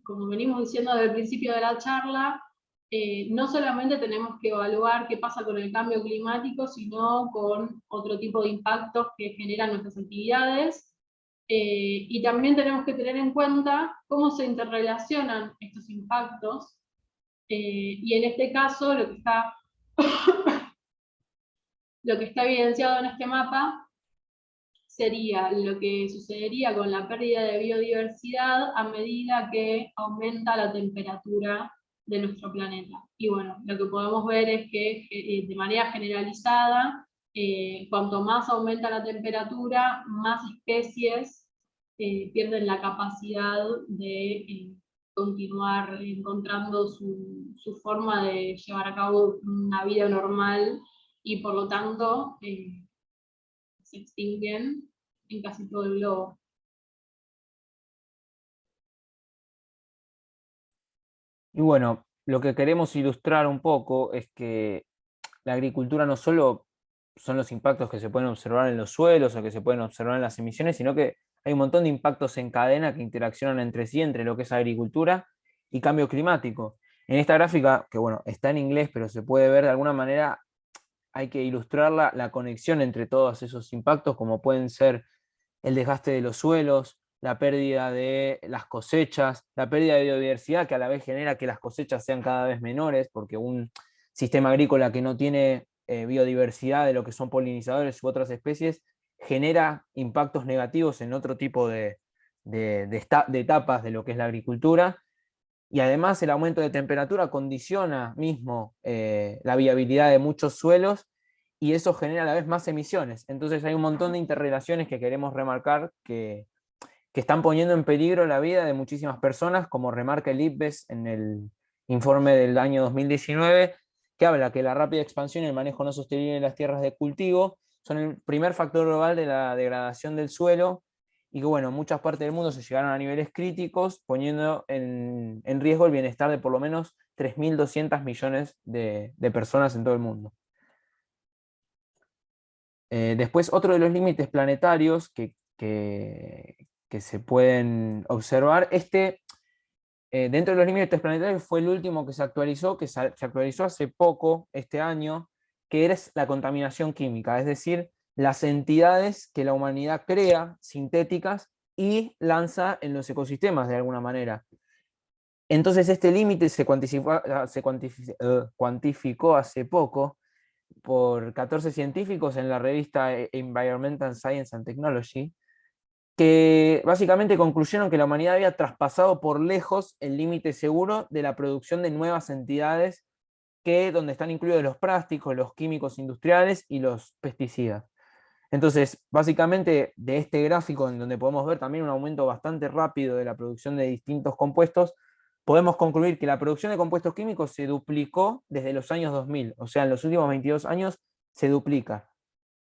como venimos diciendo desde el principio de la charla, no solamente tenemos que evaluar qué pasa con el cambio climático, sino con otro tipo de impactos que generan nuestras actividades. Y también tenemos que tener en cuenta cómo se interrelacionan estos impactos. Y en este caso, lo que está evidenciado en este mapa sería lo que sucedería con la pérdida de biodiversidad a medida que aumenta la temperatura de nuestro planeta. Y bueno, lo que podemos ver es que de manera generalizada, cuanto más aumenta la temperatura, más especies pierden la capacidad de continuar encontrando su forma de llevar a cabo una vida normal, y por lo tanto se extinguen en casi todo el globo. Y bueno, lo que queremos ilustrar un poco es que la agricultura no solo son los impactos que se pueden observar en los suelos o que se pueden observar en las emisiones, sino que hay un montón de impactos en cadena que interaccionan entre sí, entre lo que es agricultura y cambio climático. En esta gráfica, que bueno, está en inglés, pero se puede ver de alguna manera, hay que ilustrar la conexión entre todos esos impactos, como pueden ser el desgaste de los suelos, la pérdida de las cosechas, la pérdida de biodiversidad, que a la vez genera que las cosechas sean cada vez menores, porque un sistema agrícola que no tiene biodiversidad de lo que son polinizadores u otras especies, genera impactos negativos en otro tipo de etapas de lo que es la agricultura. Y además el aumento de temperatura condiciona mismo la viabilidad de muchos suelos, y eso genera a la vez más emisiones. Entonces hay un montón de interrelaciones que queremos remarcar que están poniendo en peligro la vida de muchísimas personas, como remarca el IPBES en el informe del año 2019, que habla que la rápida expansión y el manejo no sostenible de las tierras de cultivo son el primer factor global de la degradación del suelo, y que bueno, en muchas partes del mundo se llegaron a niveles críticos, poniendo en riesgo el bienestar de por lo menos 3.200 millones de personas en todo el mundo. Después, otro de los límites planetarios que se pueden observar, dentro de los límites planetarios fue el último que se actualizó, se actualizó hace poco, este año, que es la contaminación química, es decir, las entidades que la humanidad crea, sintéticas, y lanza en los ecosistemas de alguna manera. Entonces este límite se cuantificó hace poco por 14 científicos en la revista Environmental Science and Technology, que básicamente concluyeron que la humanidad había traspasado por lejos el límite seguro de la producción de nuevas entidades, donde están incluidos los plásticos, los químicos industriales y los pesticidas. Entonces, básicamente, de este gráfico, en donde podemos ver también un aumento bastante rápido de la producción de distintos compuestos, podemos concluir que la producción de compuestos químicos se duplicó desde los años 2000, o sea, en los últimos 22 años se duplica.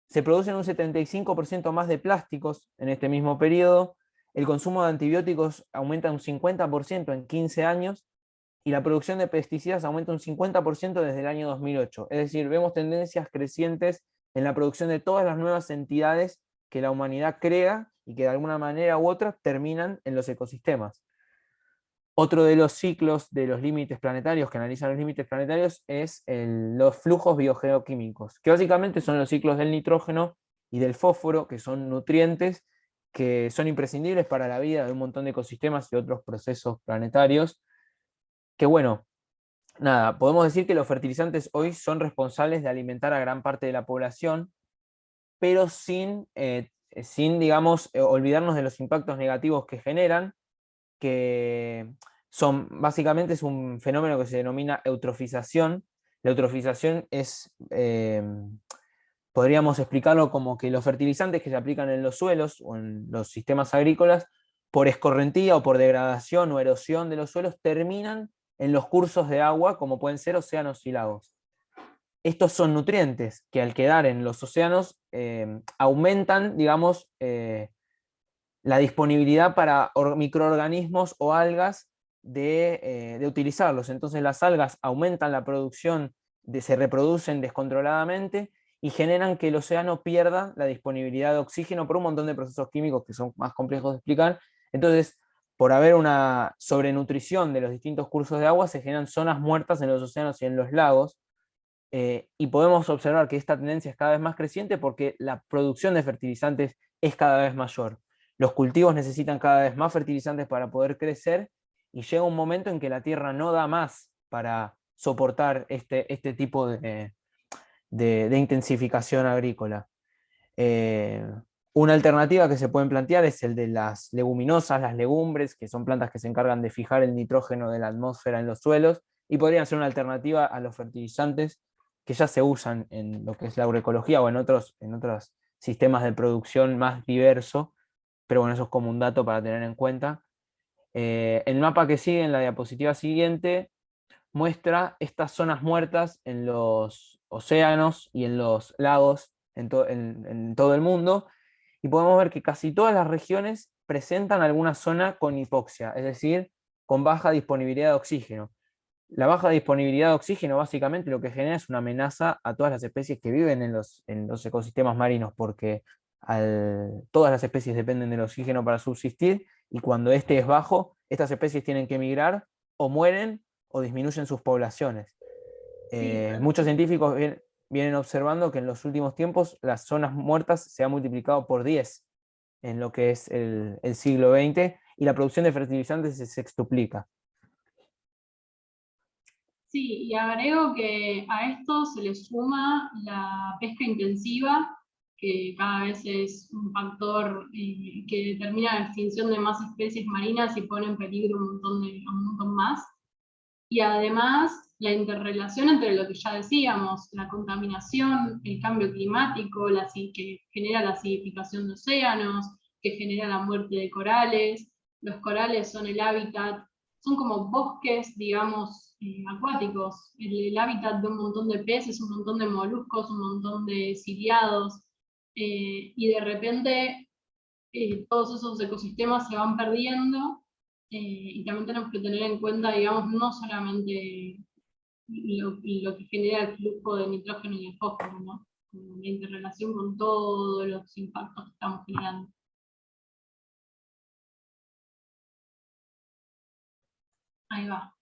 Se producen un 75% más de plásticos en este mismo periodo, el consumo de antibióticos aumenta un 50% en 15 años, y la producción de pesticidas aumenta un 50% desde el año 2008. Es decir, vemos tendencias crecientes en la producción de todas las nuevas entidades que la humanidad crea y que de alguna manera u otra terminan en los ecosistemas. Otro de los ciclos de los límites planetarios, que analizan los límites planetarios, es los flujos biogeoquímicos, que básicamente son los ciclos del nitrógeno y del fósforo, que son nutrientes que son imprescindibles para la vida de un montón de ecosistemas y otros procesos planetarios. Que bueno, nada, podemos decir que los fertilizantes hoy son responsables de alimentar a gran parte de la población, pero sin digamos, olvidarnos de los impactos negativos que generan, que básicamente es un fenómeno que se denomina eutrofización. La eutrofización es, podríamos explicarlo como que los fertilizantes que se aplican en los suelos o en los sistemas agrícolas, por escorrentía o por degradación o erosión de los suelos, terminan en los cursos de agua, como pueden ser océanos y lagos. Estos son nutrientes que al quedar en los océanos aumentan, digamos, la disponibilidad para microorganismos o algas de utilizarlos. Entonces las algas aumentan la producción, se reproducen descontroladamente y generan que el océano pierda la disponibilidad de oxígeno por un montón de procesos químicos que son más complejos de explicar. Entonces, por haber una sobrenutrición de los distintos cursos de agua, se generan zonas muertas en los océanos y en los lagos, y podemos observar que esta tendencia es cada vez más creciente porque la producción de fertilizantes es cada vez mayor. Los cultivos necesitan cada vez más fertilizantes para poder crecer, y llega un momento en que la tierra no da más para soportar este tipo de intensificación agrícola. Una alternativa que se pueden plantear es el de las leguminosas, las legumbres, que son plantas que se encargan de fijar el nitrógeno de la atmósfera en los suelos, y podrían ser una alternativa a los fertilizantes que ya se usan en lo que es la agroecología o en otros sistemas de producción más diverso, pero bueno, eso es como un dato para tener en cuenta. El mapa que sigue en la diapositiva siguiente muestra estas zonas muertas en los océanos y en los lagos en todo el mundo, y podemos ver que casi todas las regiones presentan alguna zona con hipoxia, es decir, con baja disponibilidad de oxígeno. La baja disponibilidad de oxígeno básicamente lo que genera es una amenaza a todas las especies que viven en los ecosistemas marinos, porque todas las especies dependen del oxígeno para subsistir, y cuando este es bajo, estas especies tienen que emigrar, o mueren o disminuyen sus poblaciones. Sí, Muchos científicos vienen observando que en los últimos tiempos las zonas muertas se han multiplicado por 10 en lo que es el siglo XX, y la producción de fertilizantes se sextuplica. sí, y agrego que a esto se le suma la pesca intensiva, que cada vez es un factor que determina la extinción de más especies marinas y pone en peligro un montón más. Y además, la interrelación entre lo que ya decíamos, la contaminación, el cambio climático, que genera la acidificación de océanos, que genera la muerte de corales. Los corales son el hábitat, son como bosques, digamos, acuáticos, el hábitat de un montón de peces, un montón de moluscos, un montón de ciliados, y de repente todos esos ecosistemas se van perdiendo, y también tenemos que tener en cuenta, digamos, no solamente lo que genera el flujo de nitrógeno y el fósforo, ¿no? Como la interrelación con todos los impactos que estamos generando. Ahí va.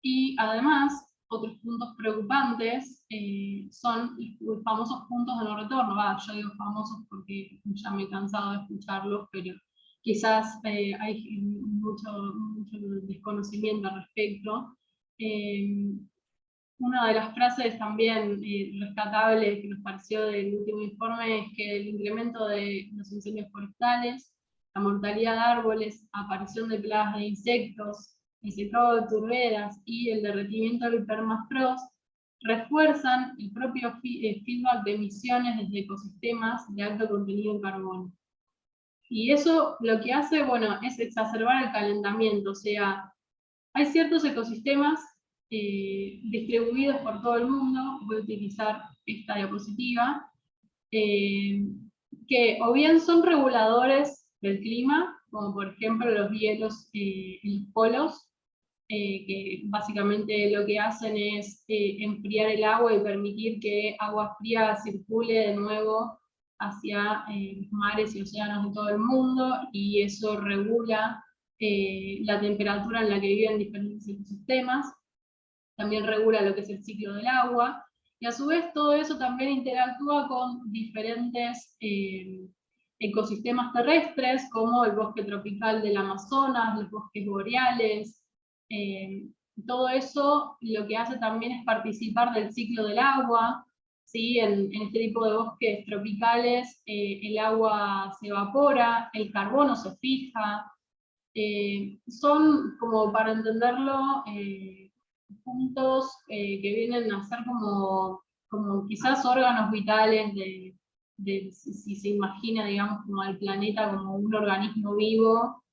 Y además, otros puntos preocupantes son los famosos puntos de no retorno. Yo digo famosos porque ya me he cansado de escucharlos, pero quizás hay mucho desconocimiento al respecto. Una de las frases también rescatables que nos pareció del último informe es que el incremento de los incendios forestales, la mortalidad de árboles, aparición de plagas de insectos, el secado de turberas y el derretimiento del permafrost refuerzan el propio feedback de emisiones desde ecosistemas de alto contenido en carbono. Y eso lo que hace, bueno, es exacerbar el calentamiento, o sea, hay ciertos ecosistemas distribuidos por todo el mundo, voy a utilizar esta diapositiva, que o bien son reguladores del clima, como por ejemplo los hielos en los polos, que básicamente lo que hacen es enfriar el agua y permitir que agua fría circule de nuevo hacia los mares y océanos de todo el mundo, y eso regula la temperatura en la que viven diferentes ecosistemas, también regula lo que es el ciclo del agua, y a su vez todo eso también interactúa con diferentes ecosistemas terrestres, como el bosque tropical del Amazonas, los bosques boreales. Todo eso lo que hace también es participar del ciclo del agua. ¿Sí? En este tipo de bosques tropicales el agua se evapora, el carbono se fija. Son, como para entenderlo, puntos que vienen a ser como quizás órganos vitales si se imagina, digamos, como al planeta como un organismo vivo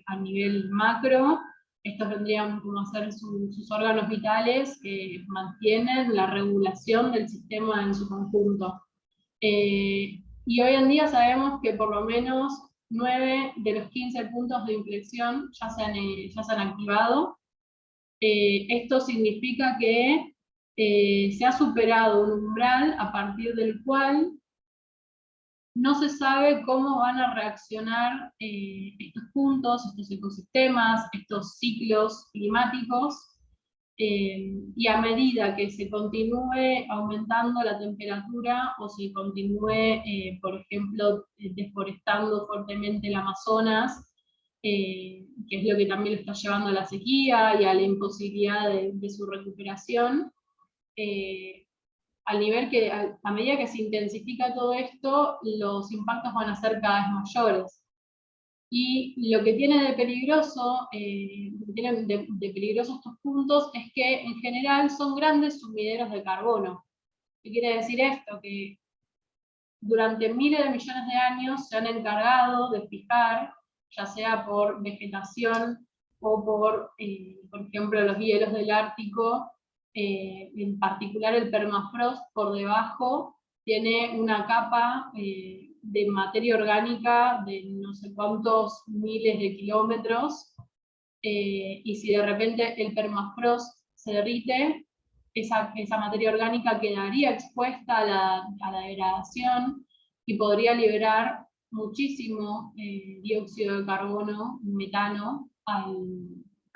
a nivel macro. Estos vendrían como a ser sus órganos vitales que mantienen la regulación del sistema en su conjunto. Y hoy en día sabemos que por lo menos 9 de los 15 puntos de inflexión ya se han activado. Esto significa que se ha superado un umbral a partir del cual no se sabe cómo van a reaccionar estos puntos, estos ecosistemas, estos ciclos climáticos, y a medida que se continúe aumentando la temperatura o se continúe, por ejemplo, deforestando fuertemente el Amazonas, que es lo que también lo está llevando a la sequía y a la imposibilidad de su recuperación, al nivel que, a medida que se intensifica todo esto, los impactos van a ser cada vez mayores. Y lo que tiene de peligroso, lo que tienen de peligroso estos puntos es que en general son grandes sumideros de carbono. ¿Qué quiere decir esto? Que durante miles de millones de años se han encargado de fijar, ya sea por vegetación o por ejemplo, los hielos del Ártico, en particular el permafrost por debajo, tiene una capa de materia orgánica de no sé cuántos miles de kilómetros, y si de repente el permafrost se derrite, esa materia orgánica quedaría expuesta a la degradación y podría liberar muchísimo dióxido de carbono, metano, a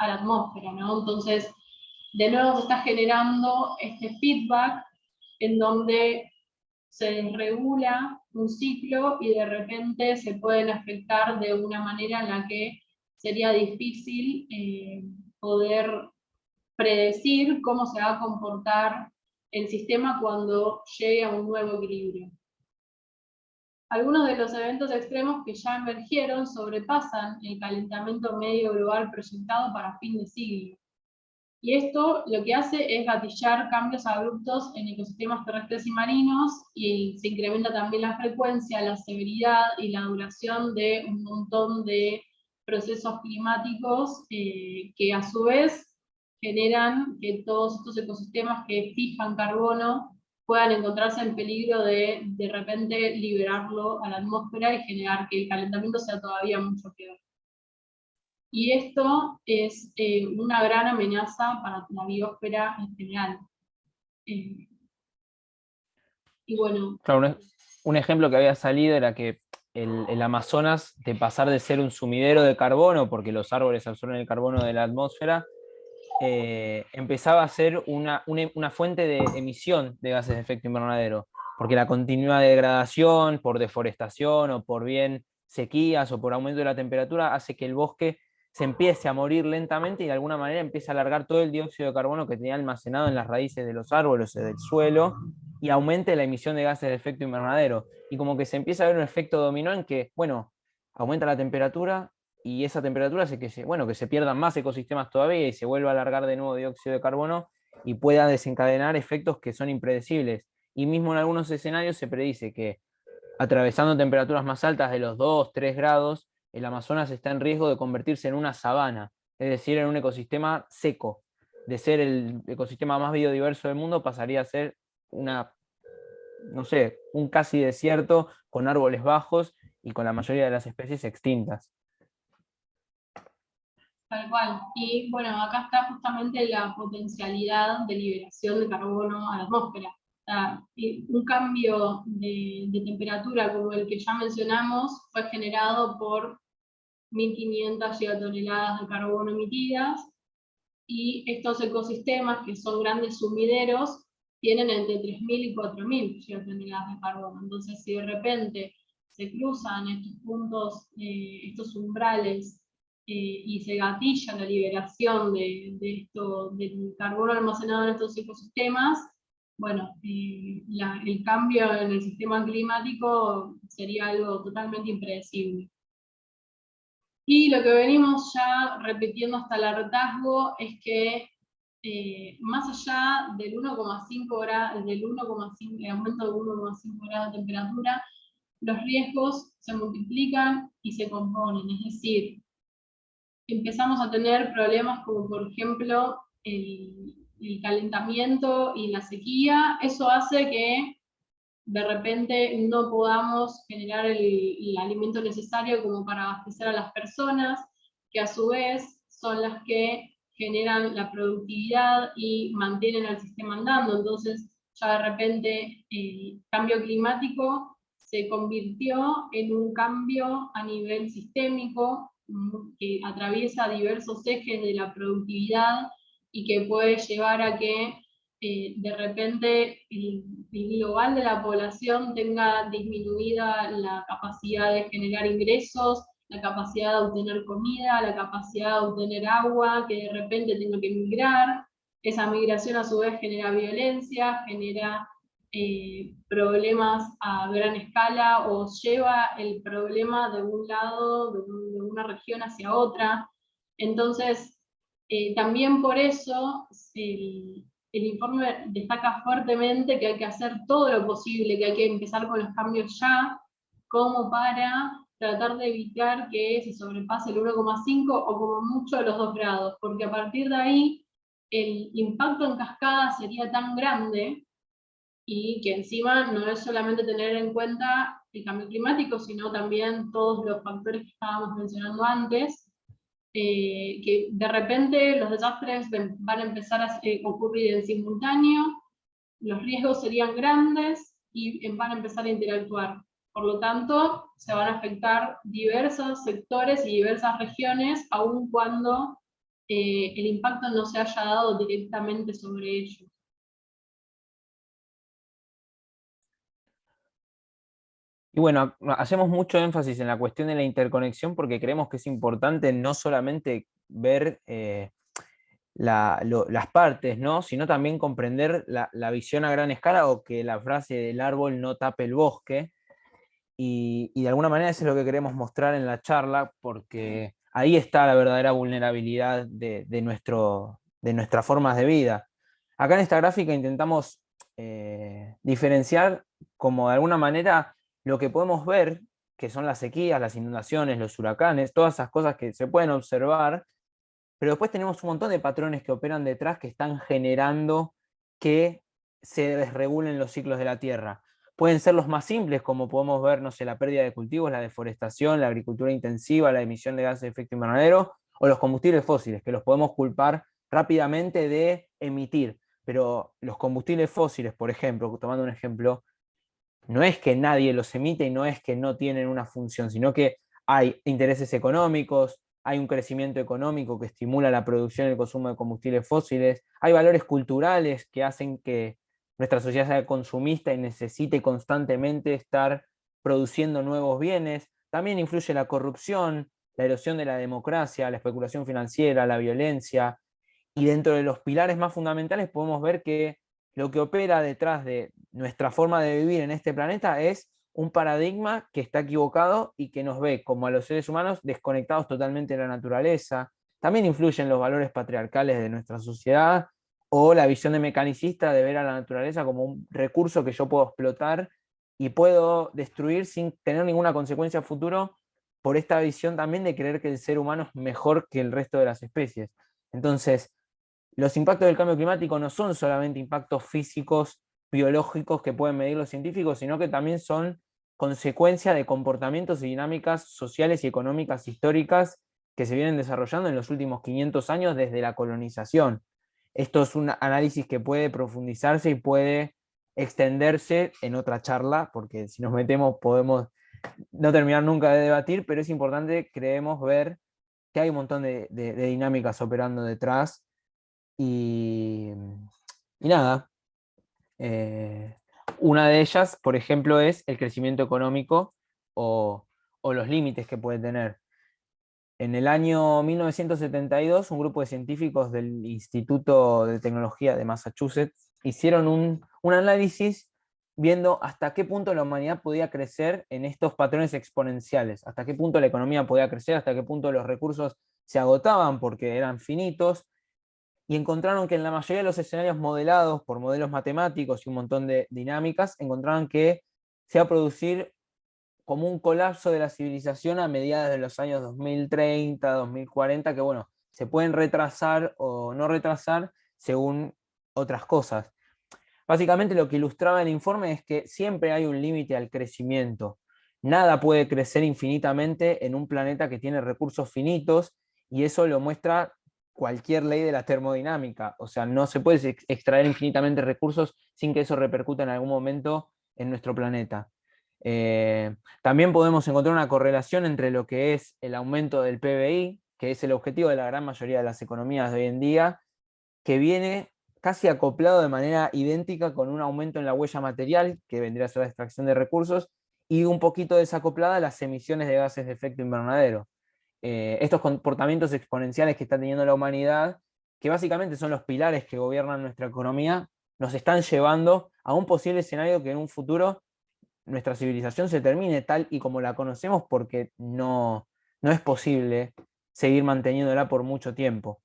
la atmósfera, ¿no? Entonces, de nuevo se está generando este feedback en donde se desregula un ciclo y de repente se pueden afectar de una manera en la que sería difícil poder predecir cómo se va a comportar el sistema cuando llegue a un nuevo equilibrio. Algunos de los eventos extremos que ya emergieron sobrepasan el calentamiento medio global proyectado para fin de siglo. Y esto lo que hace es gatillar cambios abruptos en ecosistemas terrestres y marinos, y se incrementa también la frecuencia, la severidad y la duración de un montón de procesos climáticos que a su vez generan que todos estos ecosistemas que fijan carbono puedan encontrarse en peligro de repente liberarlo a la atmósfera y generar que el calentamiento sea todavía mucho peor. Y esto es una gran amenaza para la biosfera en general. Y bueno. Claro, un ejemplo que había salido era que el Amazonas, de pasar de ser un sumidero de carbono, porque los árboles absorben el carbono de la atmósfera, empezaba a ser una fuente de emisión de gases de efecto invernadero, porque la continua degradación por deforestación o por bien sequías o por aumento de la temperatura hace que el bosque se empiece a morir lentamente y de alguna manera empieza a alargar todo el dióxido de carbono que tenía almacenado en las raíces de los árboles o del suelo y aumente la emisión de gases de efecto invernadero. Y como que se empieza a ver un efecto dominó en que, bueno, aumenta la temperatura y esa temperatura hace que se pierdan más ecosistemas todavía y se vuelva a alargar de nuevo dióxido de carbono y pueda desencadenar efectos que son impredecibles. Y mismo en algunos escenarios se predice que atravesando temperaturas más altas de los 2, 3 grados, el Amazonas está en riesgo de convertirse en una sabana, es decir, en un ecosistema seco. De ser el ecosistema más biodiverso del mundo pasaría a ser un casi desierto con árboles bajos y con la mayoría de las especies extintas. Tal cual. Y bueno, acá está justamente la potencialidad de liberación de carbono a la atmósfera. Un cambio de temperatura como el que ya mencionamos fue generado por 1.500 gigatoneladas de carbono emitidas, y estos ecosistemas, que son grandes sumideros, tienen entre 3.000 y 4.000 gigatoneladas de carbono. Entonces, si de repente se cruzan estos puntos, estos umbrales, y se gatilla la liberación del carbono almacenado en estos ecosistemas, bueno, el cambio en el sistema climático sería algo totalmente impredecible. Y lo que venimos ya repitiendo hasta el hartazgo es que más allá del 1,5 grados, el aumento de 1,5 grados de temperatura, los riesgos se multiplican y se componen. Es decir, empezamos a tener problemas como por ejemplo el calentamiento y la sequía. Eso hace que de repente no podamos generar el alimento necesario como para abastecer a las personas, que a su vez son las que generan la productividad y mantienen al sistema andando. Entonces, ya de repente el cambio climático se convirtió en un cambio a nivel sistémico que atraviesa diversos ejes de la productividad y que puede llevar a que de repente el global de la población tenga disminuida la capacidad de generar ingresos, la capacidad de obtener comida, la capacidad de obtener agua, que de repente tenga que migrar. Esa migración a su vez genera violencia, genera problemas a gran escala o lleva el problema de un lado, de una región hacia otra. Entonces, también por eso el informe destaca fuertemente que hay que hacer todo lo posible, que hay que empezar con los cambios ya, como para tratar de evitar que se sobrepase el 1,5 o como mucho los 2 grados, porque a partir de ahí el impacto en cascada sería tan grande y que encima no es solamente tener en cuenta el cambio climático, sino también todos los factores que estábamos mencionando antes, que de repente los desastres van a empezar a ocurrir en simultáneo, los riesgos serían grandes y van a empezar a interactuar. Por lo tanto, se van a afectar diversos sectores y diversas regiones, aun cuando el impacto no se haya dado directamente sobre ellos. Y bueno, hacemos mucho énfasis en la cuestión de la interconexión porque creemos que es importante no solamente ver las partes, ¿no? Sino también comprender la visión a gran escala, o que la frase del árbol no tape el bosque. Y de alguna manera eso es lo que queremos mostrar en la charla, porque ahí está la verdadera vulnerabilidad de nuestras formas de vida. Acá en esta gráfica intentamos diferenciar como de alguna manera lo que podemos ver, que son las sequías, las inundaciones, los huracanes, todas esas cosas que se pueden observar, pero después tenemos un montón de patrones que operan detrás que están generando que se desregulen los ciclos de la Tierra. Pueden ser los más simples, como podemos ver, no sé, la pérdida de cultivos, la deforestación, la agricultura intensiva, la emisión de gases de efecto invernadero, o los combustibles fósiles, que los podemos culpar rápidamente de emitir. Pero los combustibles fósiles, por ejemplo, tomando un ejemplo, no es que nadie los emite y no es que no tienen una función, sino que hay intereses económicos, hay un crecimiento económico que estimula la producción y el consumo de combustibles fósiles, hay valores culturales que hacen que nuestra sociedad sea consumista y necesite constantemente estar produciendo nuevos bienes. También influye la corrupción, la erosión de la democracia, la especulación financiera, la violencia, y dentro de los pilares más fundamentales podemos ver que lo que opera detrás de nuestra forma de vivir en este planeta es un paradigma que está equivocado y que nos ve como a los seres humanos desconectados totalmente de la naturaleza. También influyen los valores patriarcales de nuestra sociedad, o la visión de mecanicista de ver a la naturaleza como un recurso que yo puedo explotar y puedo destruir sin tener ninguna consecuencia a futuro, por esta visión también de creer que el ser humano es mejor que el resto de las especies. Entonces, los impactos del cambio climático no son solamente impactos físicos, biológicos que pueden medir los científicos, sino que también son consecuencia de comportamientos y dinámicas sociales y económicas históricas que se vienen desarrollando en los últimos 500 años desde la colonización. Esto es un análisis que puede profundizarse y puede extenderse en otra charla, porque si nos metemos podemos no terminar nunca de debatir, pero es importante, creemos, ver que hay un montón de dinámicas operando detrás y, y nada, eh, una de ellas, por ejemplo, es el crecimiento económico o los límites que puede tener. En el año 1972, un grupo de científicos del Instituto de Tecnología de Massachusetts hicieron un análisis viendo hasta qué punto la humanidad podía crecer en estos patrones exponenciales, hasta qué punto la economía podía crecer, hasta qué punto los recursos se agotaban porque eran finitos, y encontraron que en la mayoría de los escenarios modelados por modelos matemáticos y un montón de dinámicas, encontraron que se va a producir como un colapso de la civilización a mediados de los años 2030, 2040, que bueno, se pueden retrasar o no retrasar según otras cosas. Básicamente lo que ilustraba el informe es que siempre hay un límite al crecimiento. Nada puede crecer infinitamente en un planeta que tiene recursos finitos, y eso lo muestra cualquier ley de la termodinámica. O sea, no se puede extraer infinitamente recursos sin que eso repercuta en algún momento en nuestro planeta. También podemos encontrar una correlación entre lo que es el aumento del PBI, que es el objetivo de la gran mayoría de las economías de hoy en día, que viene casi acoplado de manera idéntica con un aumento en la huella material, que vendría a ser la extracción de recursos, y un poquito desacoplada las emisiones de gases de efecto invernadero. Estos comportamientos exponenciales que está teniendo la humanidad, que básicamente son los pilares que gobiernan nuestra economía, nos están llevando a un posible escenario que en un futuro nuestra civilización se termine tal y como la conocemos, porque no es posible seguir manteniéndola por mucho tiempo.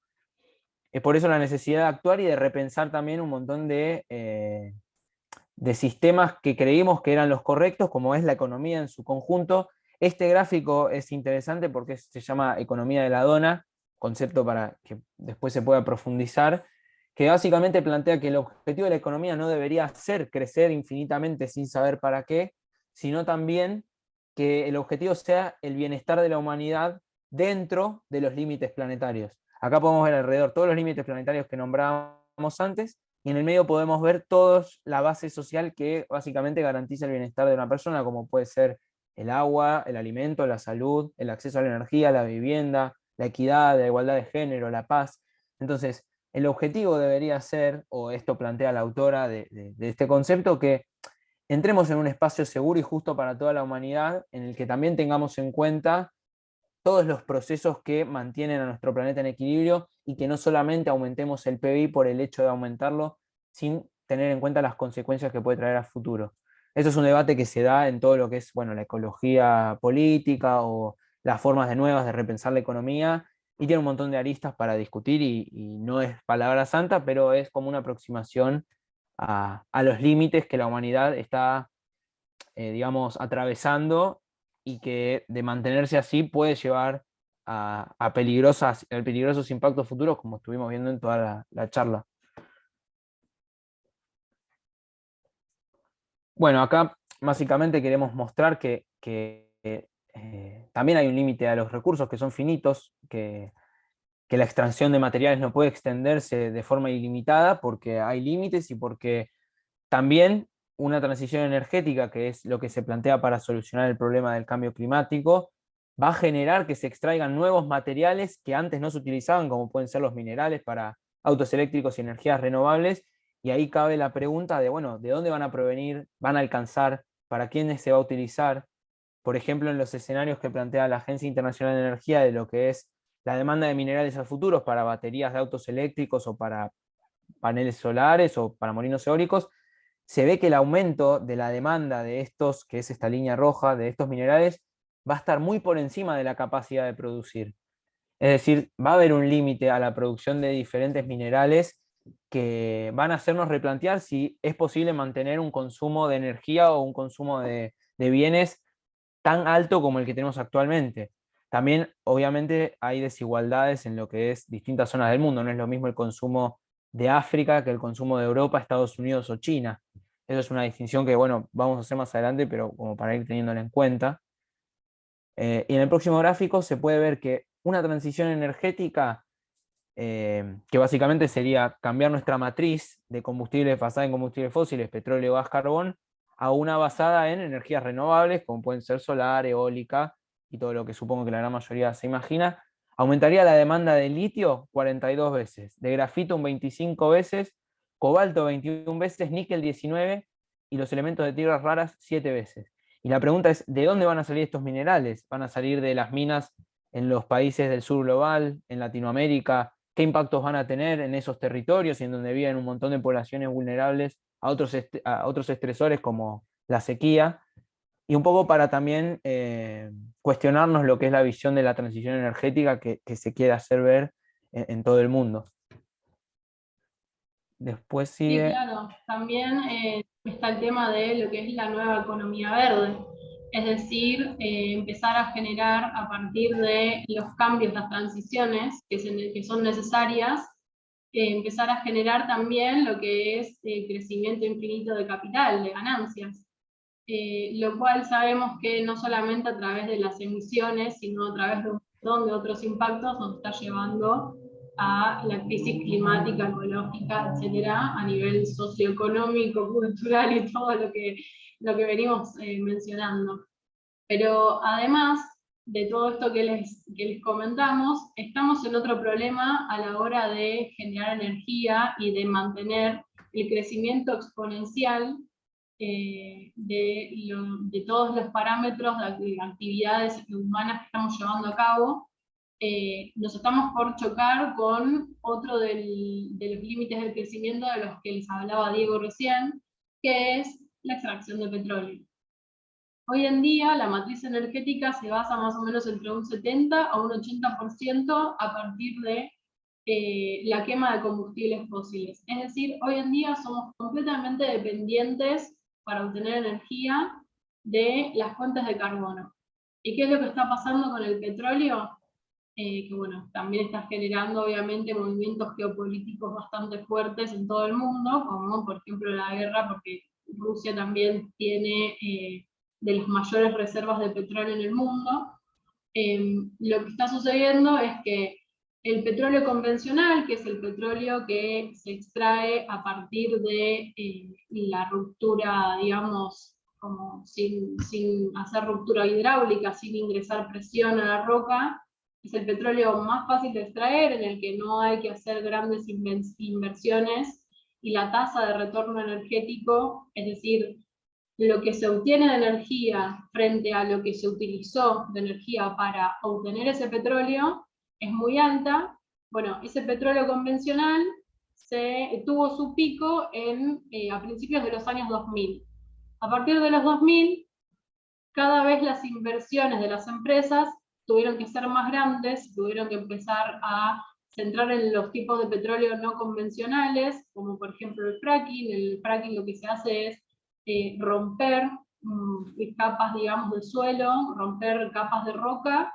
Es por eso la necesidad de actuar y de repensar también un montón de sistemas que creímos que eran los correctos, como es la economía en su conjunto. Este gráfico es interesante porque se llama economía de la dona, concepto para que después se pueda profundizar, que básicamente plantea que el objetivo de la economía no debería ser crecer infinitamente sin saber para qué, sino también que el objetivo sea el bienestar de la humanidad dentro de los límites planetarios. Acá podemos ver alrededor todos los límites planetarios que nombrábamos antes, y en el medio podemos ver toda la base social que básicamente garantiza el bienestar de una persona, como puede ser el agua, el alimento, la salud, el acceso a la energía, la vivienda, la equidad, la igualdad de género, la paz. Entonces, el objetivo debería ser, o esto plantea la autora de este concepto, que entremos en un espacio seguro y justo para toda la humanidad, en el que también tengamos en cuenta todos los procesos que mantienen a nuestro planeta en equilibrio, y que no solamente aumentemos el PBI por el hecho de aumentarlo, sin tener en cuenta las consecuencias que puede traer a futuro. Eso es un debate que se da en todo lo que es, bueno, la ecología política o las formas de nuevas de repensar la economía, y tiene un montón de aristas para discutir, y no es palabra santa, pero es como una aproximación a los límites que la humanidad está, digamos, atravesando, y que de mantenerse así puede llevar a peligrosos impactos futuros, como estuvimos viendo en toda la charla. Bueno, acá básicamente queremos mostrar que también hay un límite a los recursos, que son finitos, que la extracción de materiales no puede extenderse de forma ilimitada, porque hay límites, y porque también una transición energética, que es lo que se plantea para solucionar el problema del cambio climático, va a generar que se extraigan nuevos materiales que antes no se utilizaban, como pueden ser los minerales para autos eléctricos y energías renovables. Y ahí cabe la pregunta de, bueno, ¿de dónde van a provenir? ¿Van a alcanzar? ¿Para quiénes se va a utilizar? Por ejemplo, en los escenarios que plantea la Agencia Internacional de Energía de lo que es la demanda de minerales a futuros para baterías de autos eléctricos, o para paneles solares, o para molinos eólicos, se ve que el aumento de la demanda de estos, que es esta línea roja, de estos minerales, va a estar muy por encima de la capacidad de producir. Es decir, va a haber un límite a la producción de diferentes minerales, que van a hacernos replantear si es posible mantener un consumo de energía o un consumo de bienes tan alto como el que tenemos actualmente. También, obviamente, hay desigualdades en lo que es distintas zonas del mundo. No es lo mismo el consumo de África que el consumo de Europa, Estados Unidos o China. Eso es una distinción que, bueno, vamos a hacer más adelante, pero como para ir teniéndola en cuenta. Y en el próximo gráfico se puede ver que una transición energética, que básicamente sería cambiar nuestra matriz de combustibles basada en combustibles fósiles, petróleo, gas, carbón, a una basada en energías renovables, como pueden ser solar, eólica y todo lo que supongo que la gran mayoría se imagina, aumentaría la demanda de litio 42 veces, de grafito un 25 veces, cobalto 21 veces, níquel 19, y los elementos de tierras raras 7 veces. Y la pregunta es, ¿de dónde van a salir estos minerales? ¿Van a salir de las minas en los países del sur global, en Latinoamérica? ¿Qué impactos van a tener en esos territorios y en donde viven un montón de poblaciones vulnerables a otros estresores como la sequía? Y un poco para también cuestionarnos lo que es la visión de la transición energética que se quiere hacer ver en todo el mundo. Después Sí, sigue. claro. También está el tema de lo que es la nueva economía verde. Es decir, empezar a generar a partir de los cambios, las transiciones que son necesarias, empezar a generar también lo que es crecimiento infinito de capital, de ganancias. Lo cual sabemos que no solamente a través de las emisiones, sino a través de un montón de otros impactos nos está llevando a la crisis climática, ecológica, etcétera, a nivel socioeconómico, cultural y todo lo que venimos mencionando. Pero además de todo esto que les comentamos, estamos en otro problema a la hora de generar energía y de mantener el crecimiento exponencial de todos los parámetros de actividades humanas que estamos llevando a cabo. Nos estamos por chocar con otro de los límites del crecimiento de los que les hablaba Diego recién, que es la extracción de petróleo. Hoy en día la matriz energética se basa más o menos entre un 70 a un 80% a partir de la quema de combustibles fósiles. Es decir, hoy en día somos completamente dependientes para obtener energía de las fuentes de carbono. ¿Y qué es lo que está pasando con el petróleo? Que bueno, también está generando obviamente movimientos geopolíticos bastante fuertes en todo el mundo, como por ejemplo la guerra, porque Rusia también tiene de las mayores reservas de petróleo en el mundo. Lo que está sucediendo es que el petróleo convencional, que es el petróleo que se extrae a partir de la ruptura, digamos, como sin hacer ruptura hidráulica, sin ingresar presión a la roca, es el petróleo más fácil de extraer, en el que no hay que hacer grandes inversiones, y la tasa de retorno energético, es decir, lo que se obtiene de energía frente a lo que se utilizó de energía para obtener ese petróleo, es muy alta. Bueno, ese petróleo convencional tuvo su pico a principios de los años 2000. A partir de los 2000, cada vez las inversiones de las empresas tuvieron que ser más grandes, tuvieron que empezar a centrar en los tipos de petróleo no convencionales, como por ejemplo el fracking. El fracking lo que se hace es romper capas, digamos, de suelo, romper capas de roca,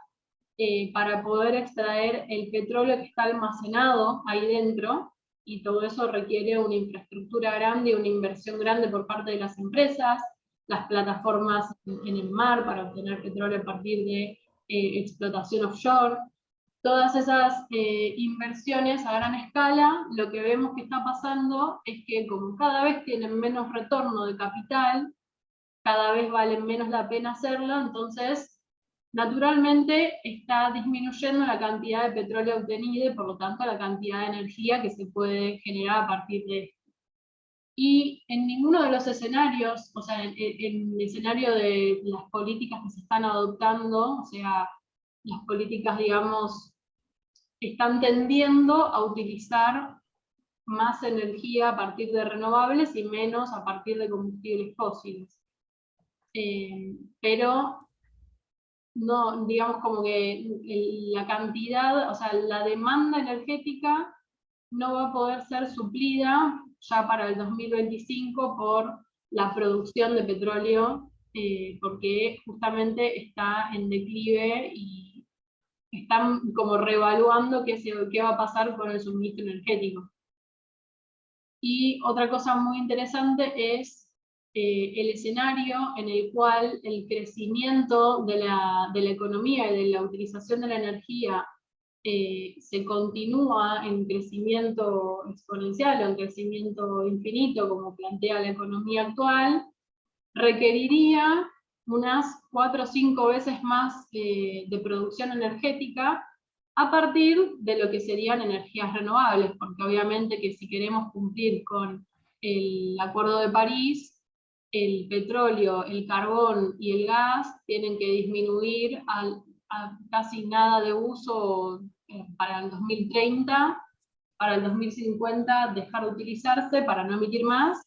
para poder extraer el petróleo que está almacenado ahí dentro, y todo eso requiere una infraestructura grande, una inversión grande por parte de las empresas, las plataformas en el mar para obtener petróleo a partir de explotación offshore. Todas esas inversiones a gran escala, lo que vemos que está pasando es que como cada vez tienen menos retorno de capital, cada vez vale menos la pena hacerlo, entonces naturalmente está disminuyendo la cantidad de petróleo obtenido y por lo tanto la cantidad de energía que se puede generar a partir de esto. Y en ninguno de los escenarios, o sea, en el escenario de las políticas que se están adoptando, o sea, las políticas, digamos, están tendiendo a utilizar más energía a partir de renovables y menos a partir de combustibles fósiles. Pero no, digamos como que la cantidad, o sea, la demanda energética no va a poder ser suplida ya para el 2025 por la producción de petróleo, porque justamente está en declive y están como reevaluando qué va a pasar con el suministro energético. Y otra cosa muy interesante es el escenario en el cual el crecimiento de la economía y de la utilización de la energía se continúa en crecimiento exponencial o en crecimiento infinito, como plantea la economía actual, requeriría unas 4 o 5 veces más de producción energética a partir de lo que serían energías renovables, porque obviamente que si queremos cumplir con el Acuerdo de París, el petróleo, el carbón y el gas tienen que disminuir a casi nada de uso para el 2030, para el 2050 dejar de utilizarse para no emitir más,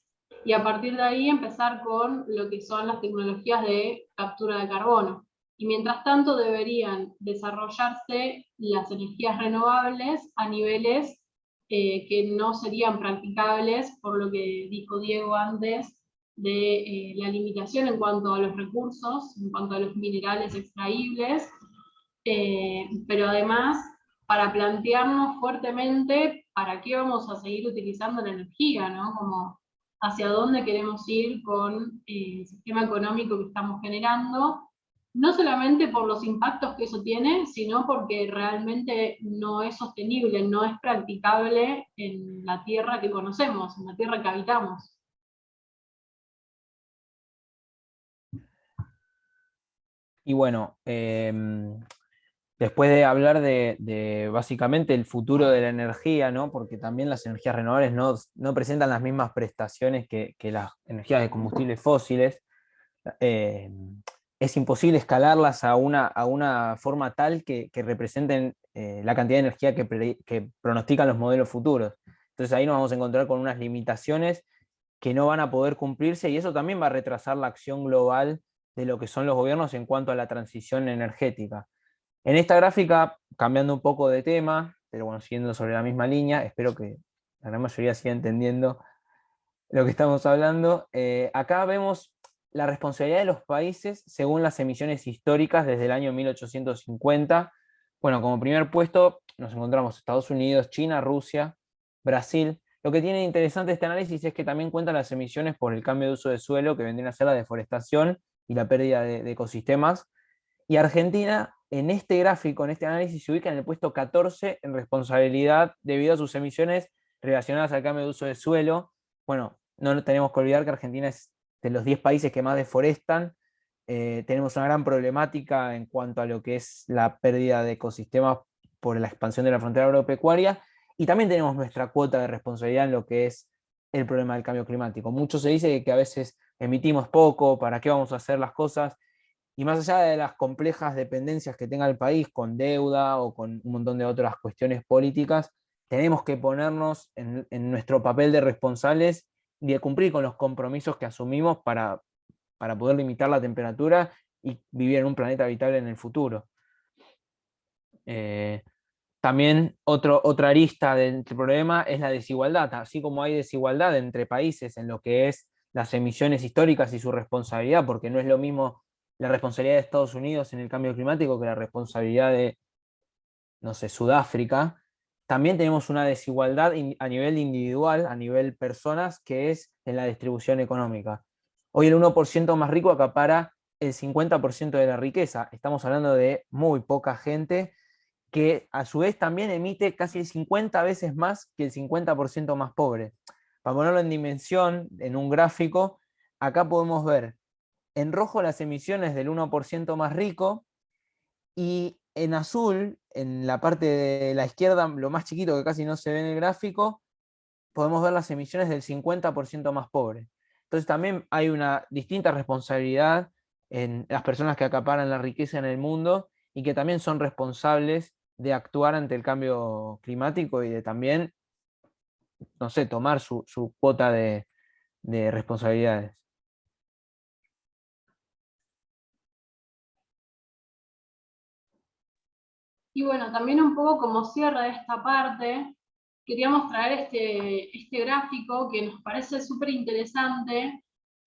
y a partir de ahí empezar con lo que son las tecnologías de captura de carbono. Y mientras tanto deberían desarrollarse las energías renovables a niveles que no serían practicables, por lo que dijo Diego antes, de la limitación en cuanto a los recursos, en cuanto a los minerales extraíbles, pero además para plantearnos fuertemente para qué vamos a seguir utilizando la energía, ¿no? Como hacia dónde queremos ir con el sistema económico que estamos generando, no solamente por los impactos que eso tiene, sino porque realmente no es sostenible, no es practicable en la tierra que conocemos, en la tierra que habitamos. Y bueno, después de hablar de básicamente el futuro de la energía, ¿no? Porque también las energías renovables no presentan las mismas prestaciones que las energías de combustibles fósiles, eh, es imposible escalarlas a una forma tal que representen la cantidad de energía que pronostican los modelos futuros. Entonces ahí nos vamos a encontrar con unas limitaciones que no van a poder cumplirse, y eso también va a retrasar la acción global de lo que son los gobiernos en cuanto a la transición energética. En esta gráfica, cambiando un poco de tema, pero bueno, siguiendo sobre la misma línea, espero que la gran mayoría siga entendiendo lo que estamos hablando. Acá vemos la responsabilidad de los países según las emisiones históricas desde el año 1850. Bueno, como primer puesto nos encontramos Estados Unidos, China, Rusia, Brasil. Lo que tiene interesante este análisis es que también cuentan las emisiones por el cambio de uso de suelo, que vendrían a ser la deforestación y la pérdida de ecosistemas. Y Argentina, en este gráfico, en este análisis, se ubica en el puesto 14 en responsabilidad debido a sus emisiones relacionadas al cambio de uso de suelo. Bueno, no tenemos que olvidar que Argentina es de los 10 países que más deforestan. Tenemos una gran problemática en cuanto a lo que es la pérdida de ecosistemas por la expansión de la frontera agropecuaria, y también tenemos nuestra cuota de responsabilidad en lo que es el problema del cambio climático. Mucho se dice que a veces emitimos poco, ¿para qué vamos a hacer las cosas? Y más allá de las complejas dependencias que tenga el país con deuda o con un montón de otras cuestiones políticas, tenemos que ponernos en nuestro papel de responsables y de cumplir con los compromisos que asumimos para poder limitar la temperatura y vivir en un planeta habitable en el futuro. También otra arista del problema es la desigualdad. Así como hay desigualdad entre países en lo que es las emisiones históricas y su responsabilidad, porque no es lo mismo la responsabilidad de Estados Unidos en el cambio climático que la responsabilidad de, no sé, Sudáfrica, también tenemos una desigualdad a nivel individual, a nivel personas, que es en la distribución económica. Hoy el 1% más rico acapara el 50% de la riqueza. Estamos hablando de muy poca gente que a su vez también emite casi 50 veces más que el 50% más pobre. Para ponerlo en dimensión, en un gráfico, acá podemos ver en rojo las emisiones del 1% más rico, y en azul, en la parte de la izquierda, lo más chiquito que casi no se ve en el gráfico, podemos ver las emisiones del 50% más pobre. Entonces también hay una distinta responsabilidad en las personas que acaparan la riqueza en el mundo y que también son responsables de actuar ante el cambio climático y de también, no sé, tomar su cuota de responsabilidades. Y bueno, también un poco como cierre de esta parte, queríamos traer este gráfico que nos parece súper interesante,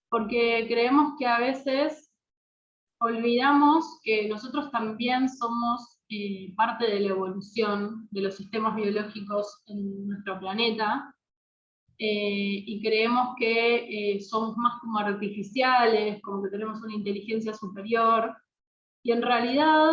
porque creemos que a veces olvidamos que nosotros también somos parte de la evolución de los sistemas biológicos en nuestro planeta, y creemos que somos más como artificiales, como que tenemos una inteligencia superior, y en realidad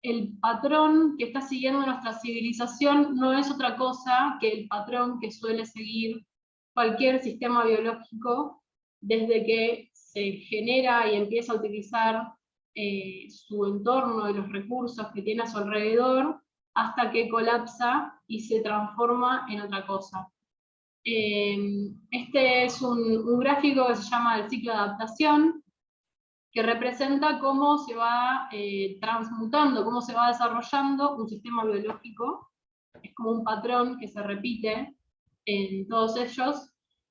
el patrón que está siguiendo nuestra civilización no es otra cosa que el patrón que suele seguir cualquier sistema biológico desde que se genera y empieza a utilizar su entorno y los recursos que tiene a su alrededor, hasta que colapsa y se transforma en otra cosa. Este es un gráfico que se llama el ciclo de adaptación, que representa cómo se va transmutando, cómo se va desarrollando un sistema biológico. Es como un patrón que se repite en todos ellos.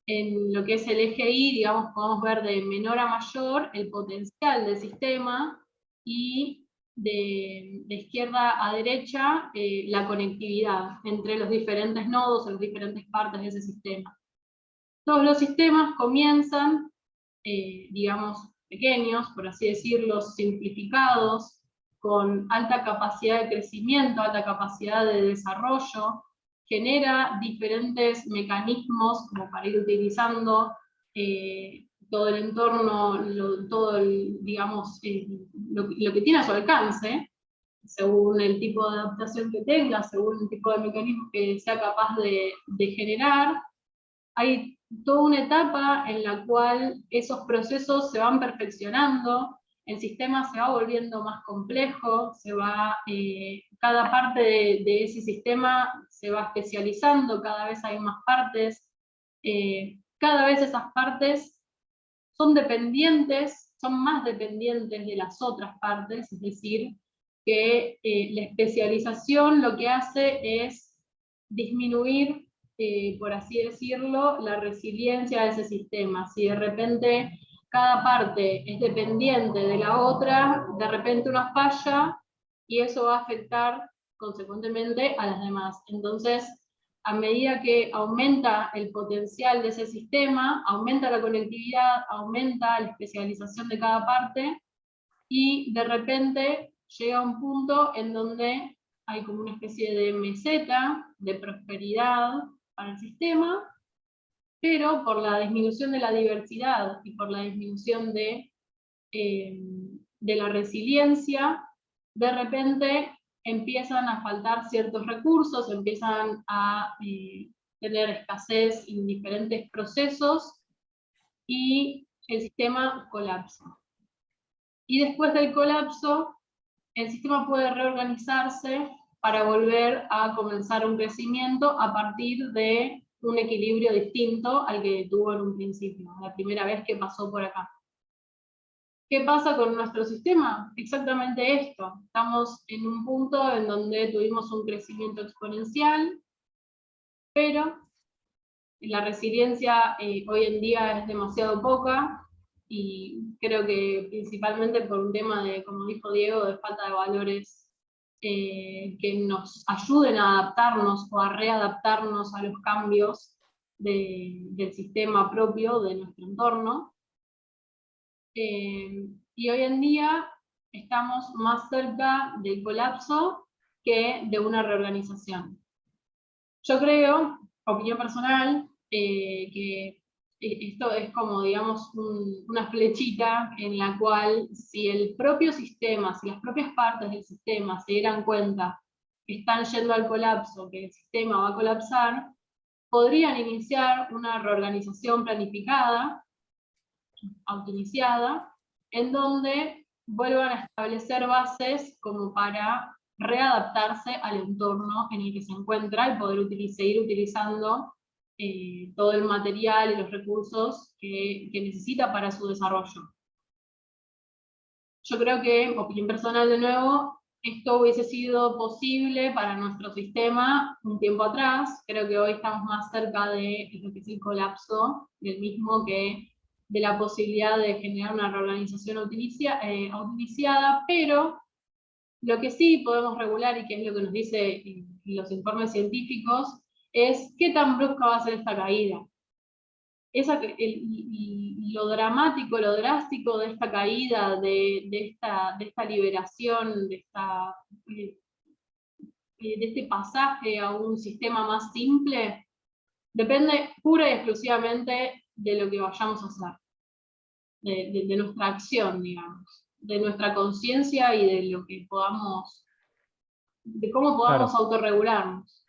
En lo que es el eje Y, digamos, podemos ver de menor a mayor el potencial del sistema, y de izquierda a derecha la conectividad entre los diferentes nodos o las diferentes partes de ese sistema. Todos los sistemas comienzan, digamos, pequeños, por así decirlo, simplificados, con alta capacidad de crecimiento, alta capacidad de desarrollo, genera diferentes mecanismos como para ir utilizando todo el entorno, digamos, lo que tiene a su alcance, según el tipo de adaptación que tenga, según el tipo de mecanismo que sea capaz de generar. Hay toda una etapa en la cual esos procesos se van perfeccionando, el sistema se va volviendo más complejo, cada parte de ese sistema se va especializando, cada vez hay más partes, cada vez esas partes son dependientes, son más dependientes de las otras partes, es decir, que la especialización lo que hace es disminuir, por así decirlo, la resiliencia de ese sistema. Si de repente cada parte es dependiente de la otra, de repente una falla y eso va a afectar consecuentemente a las demás. Entonces, a medida que aumenta el potencial de ese sistema, aumenta la conectividad, aumenta la especialización de cada parte, y de repente llega un punto en donde hay como una especie de meseta de prosperidad para el sistema, pero por la disminución de la diversidad y por la disminución de la resiliencia, de repente empiezan a faltar ciertos recursos, empiezan a tener escasez en diferentes procesos y el sistema colapsa. Y después del colapso, el sistema puede reorganizarse para volver a comenzar un crecimiento a partir de un equilibrio distinto al que tuvo en un principio, la primera vez que pasó por acá. ¿Qué pasa con nuestro sistema? Exactamente esto. Estamos en un punto en donde tuvimos un crecimiento exponencial, pero la resiliencia hoy en día es demasiado poca, y creo que principalmente por un tema de, como dijo Diego, de falta de valores que nos ayuden a adaptarnos o a readaptarnos a los cambios del sistema propio de nuestro entorno. Y hoy en día estamos más cerca del colapso que de una reorganización. Yo creo, opinión personal, que esto es como, digamos, una flechita en la cual si el propio sistema, si las propias partes del sistema se dieran cuenta que están yendo al colapso, que el sistema va a colapsar, podrían iniciar una reorganización planificada, autoiniciada, en donde vuelvan a establecer bases como para readaptarse al entorno en el que se encuentra y poder seguir utilizando todo el material y los recursos que necesita para su desarrollo. Yo creo que, opinión personal de nuevo, esto hubiese sido posible para nuestro sistema un tiempo atrás. Creo que hoy estamos más cerca de lo que es el colapso del mismo que de la posibilidad de generar una reorganización autoiniciada, pero lo que sí podemos regular, y que es lo que nos dicen los informes científicos, es qué tan brusca va a ser esta caída. Lo dramático, lo drástico de esta caída, de esta liberación, de este pasaje a un sistema más simple, depende pura y exclusivamente de lo que vayamos a hacer, de nuestra acción, digamos, de nuestra conciencia y de lo que podamos, de cómo podamos autorregularnos.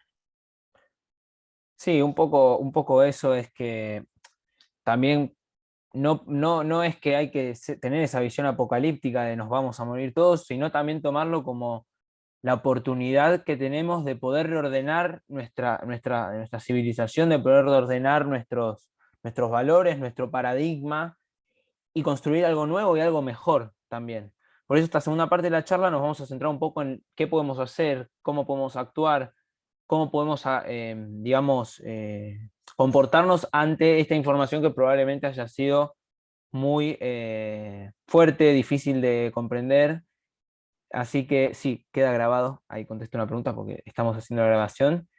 Sí, un poco eso es que también no es que hay que tener esa visión apocalíptica de nos vamos a morir todos, sino también tomarlo como la oportunidad que tenemos de poder reordenar nuestra civilización, de poder reordenar nuestros valores, nuestro paradigma, y construir algo nuevo y algo mejor también. Por eso esta segunda parte de la charla nos vamos a centrar un poco en qué podemos hacer, cómo podemos actuar, cómo podemos, digamos, comportarnos ante esta información que probablemente haya sido muy fuerte, difícil de comprender. Así que sí, queda grabado. Ahí contesto una pregunta porque estamos haciendo la grabación.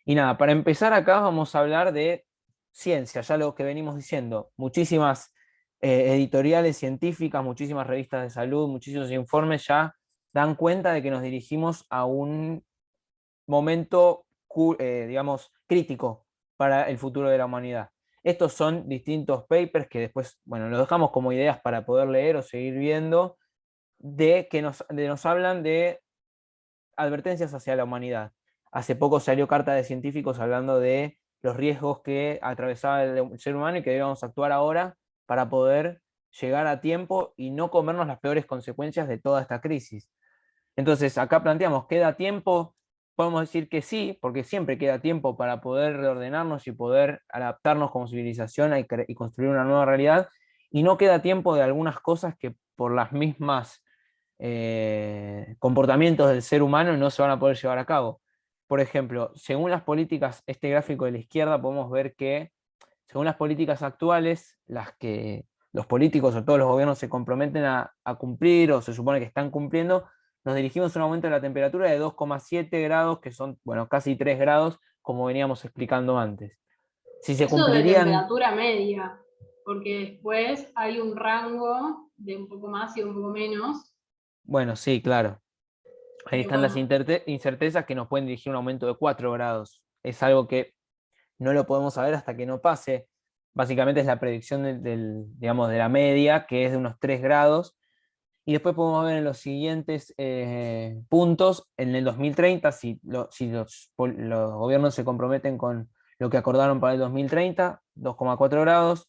Y nada, para empezar acá vamos a hablar de ciencia, ya lo que venimos diciendo. Muchísimas editoriales científicas, muchísimas revistas de salud, muchísimos informes ya dan cuenta de que nos dirigimos a un momento digamos, crítico para el futuro de la humanidad. Estos son distintos papers que después, bueno, los dejamos como ideas para poder leer o seguir viendo, que nos hablan de advertencias hacia la humanidad. Hace poco salió carta de científicos hablando de los riesgos que atravesaba el ser humano y que debíamos actuar ahora para poder llegar a tiempo y no comernos las peores consecuencias de toda esta crisis. Entonces, acá planteamos, ¿queda tiempo? Podemos decir que sí, porque siempre queda tiempo para poder reordenarnos y poder adaptarnos como civilización y construir una nueva realidad, y no queda tiempo de algunas cosas que por las mismas comportamientos del ser humano no se van a poder llevar a cabo. Por ejemplo, según las políticas, este gráfico de la izquierda, podemos ver que según las políticas actuales, las que los políticos o todos los gobiernos se comprometen a cumplir o se supone que están cumpliendo, nos dirigimos a un aumento de la temperatura de 2,7 grados, que son, bueno, casi 3 grados, como veníamos explicando antes. Si se Eso de cumplirían... temperatura media, porque después hay un rango de un poco más y un poco menos. Bueno, sí, claro. Ahí Pero están las bueno, incertezas que nos pueden dirigir a un aumento de 4 grados. Es algo que no lo podemos saber hasta que no pase. Básicamente es la predicción digamos, de la media, que es de unos 3 grados. Y después podemos ver en los siguientes puntos, en el 2030, si los gobiernos se comprometen con lo que acordaron para el 2030, 2,4 grados.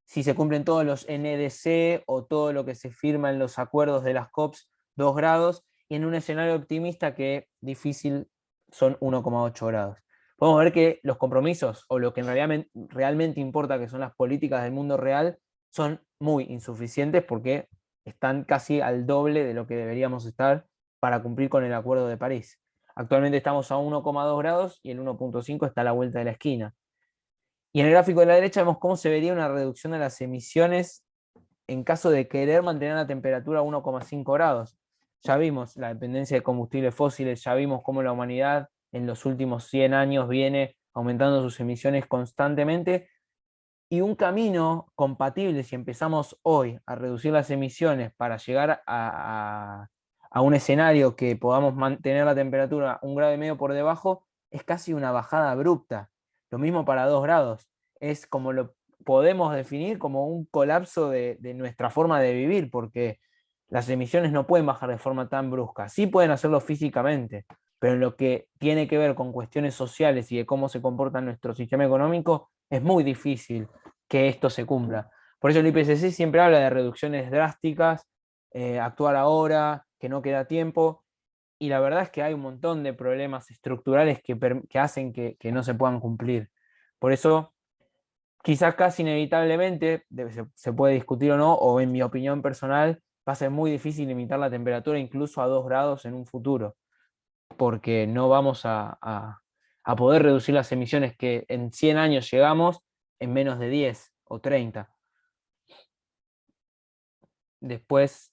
Si se cumplen todos los NDC o todo lo que se firma en los acuerdos de las COPs, 2 grados. Y en un escenario optimista que difícil son 1,8 grados. Podemos ver que los compromisos, o lo que en realidad realmente importa, que son las políticas del mundo real, son muy insuficientes porque están casi al doble de lo que deberíamos estar para cumplir con el Acuerdo de París. Actualmente estamos a 1,2 grados y el 1,5 está a la vuelta de la esquina. Y en el gráfico de la derecha vemos cómo se vería una reducción de las emisiones en caso de querer mantener la temperatura a 1,5 grados. Ya vimos la dependencia de combustibles fósiles, ya vimos cómo la humanidad en los últimos 100 años viene aumentando sus emisiones constantemente, y un camino compatible, si empezamos hoy a reducir las emisiones para llegar a un escenario que podamos mantener la temperatura 1,5 grados por debajo, es casi una bajada abrupta. Lo mismo para 2 grados. Es como lo podemos definir como un colapso de nuestra forma de vivir, porque las emisiones no pueden bajar de forma tan brusca. Sí pueden hacerlo físicamente, pero en lo que tiene que ver con cuestiones sociales y de cómo se comporta nuestro sistema económico, es muy difícil que esto se cumpla. Por eso el IPCC siempre habla de reducciones drásticas, actuar ahora, que no queda tiempo, y la verdad es que hay un montón de problemas estructurales que hacen que no se puedan cumplir. Por eso, quizás casi inevitablemente, se puede discutir o no, o en mi opinión personal, va a ser muy difícil limitar la temperatura incluso a 2 grados en un futuro, porque no vamos a poder reducir las emisiones que en 100 años llegamos en menos de 10 o 30. Después,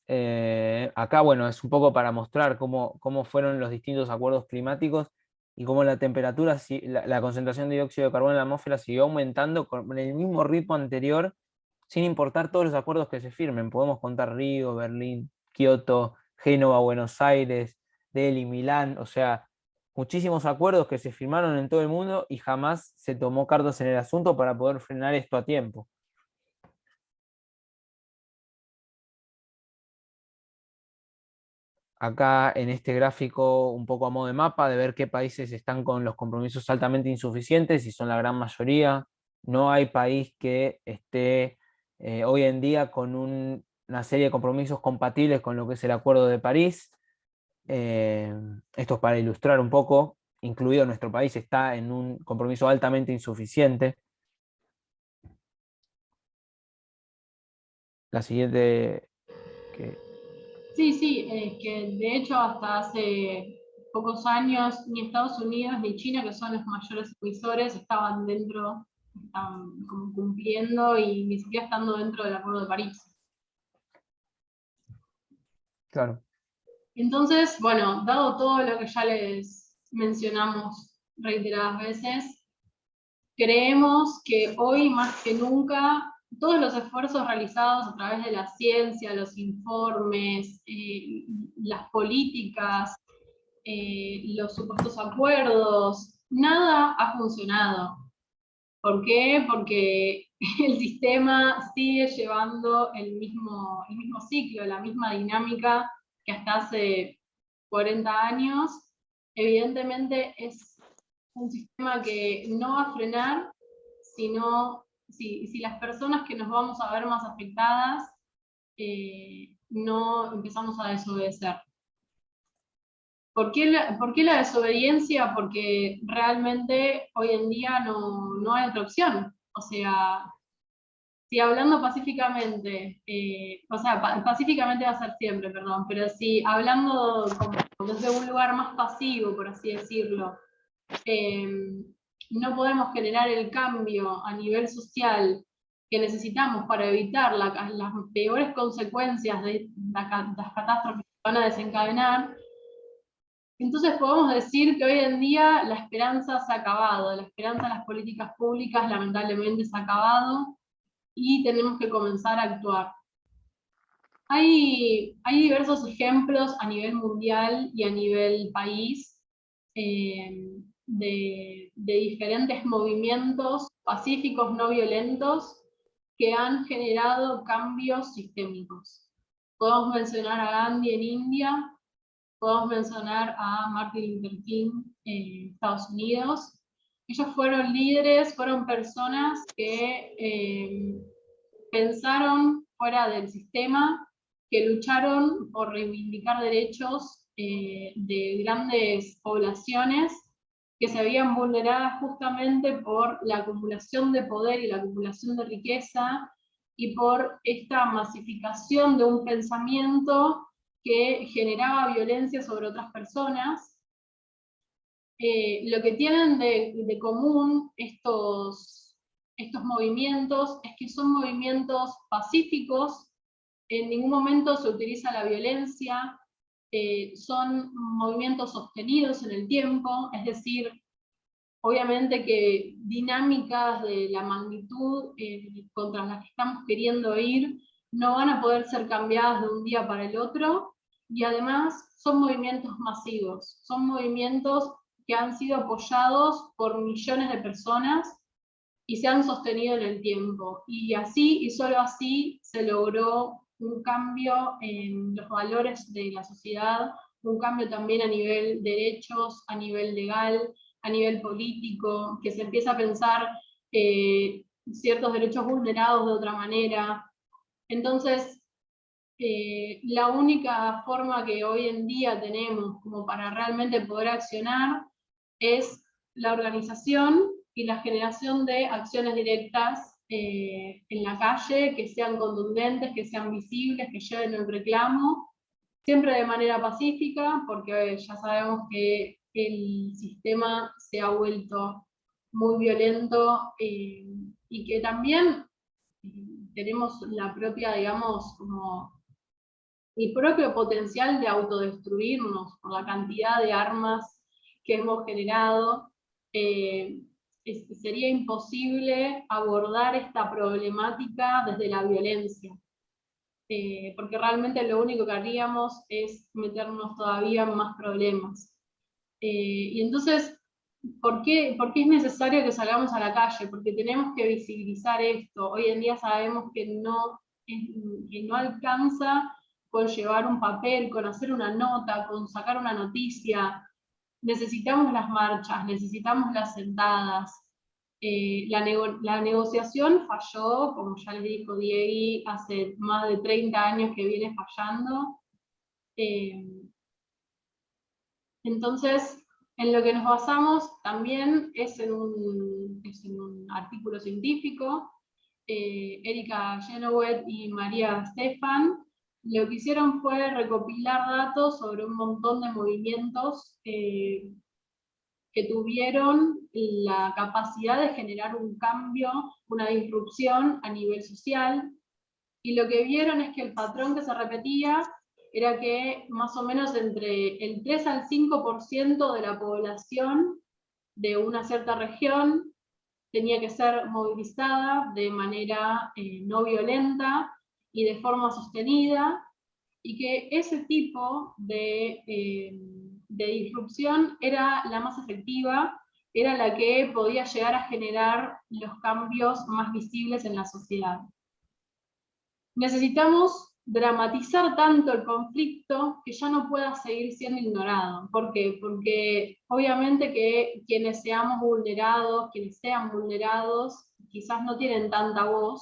acá, bueno, es un poco para mostrar cómo fueron los distintos acuerdos climáticos y cómo la temperatura, la concentración de dióxido de carbono en la atmósfera siguió aumentando con el mismo ritmo anterior, sin importar todos los acuerdos que se firmen. Podemos contar Río, Berlín, Kioto, Génova, Buenos Aires, Delhi, Milán, o sea, muchísimos acuerdos que se firmaron en todo el mundo y jamás se tomó cartas en el asunto para poder frenar esto a tiempo. Acá en este gráfico, un poco a modo de mapa, de ver qué países están con los compromisos altamente insuficientes, y son la gran mayoría. No hay país que esté hoy en día con una serie de compromisos compatibles con lo que es el Acuerdo de París. Esto es para ilustrar un poco, incluido nuestro país está en un compromiso altamente insuficiente. La siguiente... Que... sí, sí, es que de hecho hasta hace pocos años ni Estados Unidos ni China, que son los mayores emisores, estaban como cumpliendo y ni siquiera estando dentro del Acuerdo de París. Claro. Entonces, bueno, dado todo lo que ya les mencionamos reiteradas veces, creemos que hoy más que nunca todos los esfuerzos realizados a través de la ciencia, los informes, las políticas, los supuestos acuerdos, nada ha funcionado. ¿Por qué? Porque el sistema sigue llevando el mismo ciclo, la misma dinámica que hasta hace 40 años. Evidentemente es un sistema que no va a frenar si las personas que nos vamos a ver más afectadas no empezamos a desobedecer. ¿Por qué la desobediencia? Porque realmente hoy en día no hay otra opción. O sea, si hablando pacíficamente, pacíficamente va a ser siempre, perdón, pero si hablando como desde un lugar más pasivo, por así decirlo, no podemos generar el cambio a nivel social que necesitamos para evitar las peores consecuencias de las catástrofes que van a desencadenar, entonces podemos decir que hoy en día la esperanza se ha acabado, la esperanza en las políticas públicas lamentablemente se ha acabado y tenemos que comenzar a actuar. Hay diversos ejemplos a nivel mundial y a nivel país de diferentes movimientos pacíficos no violentos que han generado cambios sistémicos. Podemos mencionar a Gandhi en India, podemos mencionar a Martin Luther King en Estados Unidos. Ellos fueron líderes, fueron personas que pensaron fuera del sistema, que lucharon por reivindicar derechos de grandes poblaciones que se habían vulnerado justamente por la acumulación de poder y la acumulación de riqueza y por esta masificación de un pensamiento que generaba violencia sobre otras personas. Lo que tienen de común estos movimientos es que son movimientos pacíficos, en ningún momento se utiliza la violencia, son movimientos sostenidos en el tiempo, es decir, obviamente que dinámicas de la magnitud contra las que estamos queriendo ir no van a poder ser cambiadas de un día para el otro, y además son movimientos masivos, son movimientos que han sido apoyados por millones de personas y se han sostenido en el tiempo. Y así, y solo así, se logró un cambio en los valores de la sociedad, un cambio también a nivel derechos, a nivel legal, a nivel político, que se empieza a pensar ciertos derechos vulnerados de otra manera. Entonces, la única forma que hoy en día tenemos como para realmente poder accionar es la organización y la generación de acciones directas en la calle, que sean contundentes, que sean visibles, que lleven el reclamo, siempre de manera pacífica, porque ya sabemos que el sistema se ha vuelto muy violento y que también tenemos la propia, digamos, como el propio potencial de autodestruirnos por la cantidad de armas que hemos generado. Sería imposible abordar esta problemática desde la violencia, porque realmente lo único que haríamos es meternos todavía en más problemas. Y entonces, ¿por qué es necesario que salgamos a la calle? Porque tenemos que visibilizar esto. Hoy en día sabemos que no alcanza con llevar un papel, con hacer una nota, con sacar una noticia. Necesitamos las marchas, necesitamos las sentadas. La negociación falló, como ya les dijo Diego, hace más de 30 años que viene fallando. Entonces, en lo que nos basamos también es en un artículo científico. Erika Genoweth y María Stefan lo que hicieron fue recopilar datos sobre un montón de movimientos que tuvieron la capacidad de generar un cambio, una disrupción a nivel social, y lo que vieron es que el patrón que se repetía era que más o menos entre el 3 al 5% de la población de una cierta región tenía que ser movilizada de manera no violenta y de forma sostenida, y que ese tipo de disrupción era la más efectiva, era la que podía llegar a generar los cambios más visibles en la sociedad. Necesitamos dramatizar tanto el conflicto que ya no pueda seguir siendo ignorado. ¿Por qué? Porque obviamente que quienes sean vulnerados, quizás no tienen tanta voz,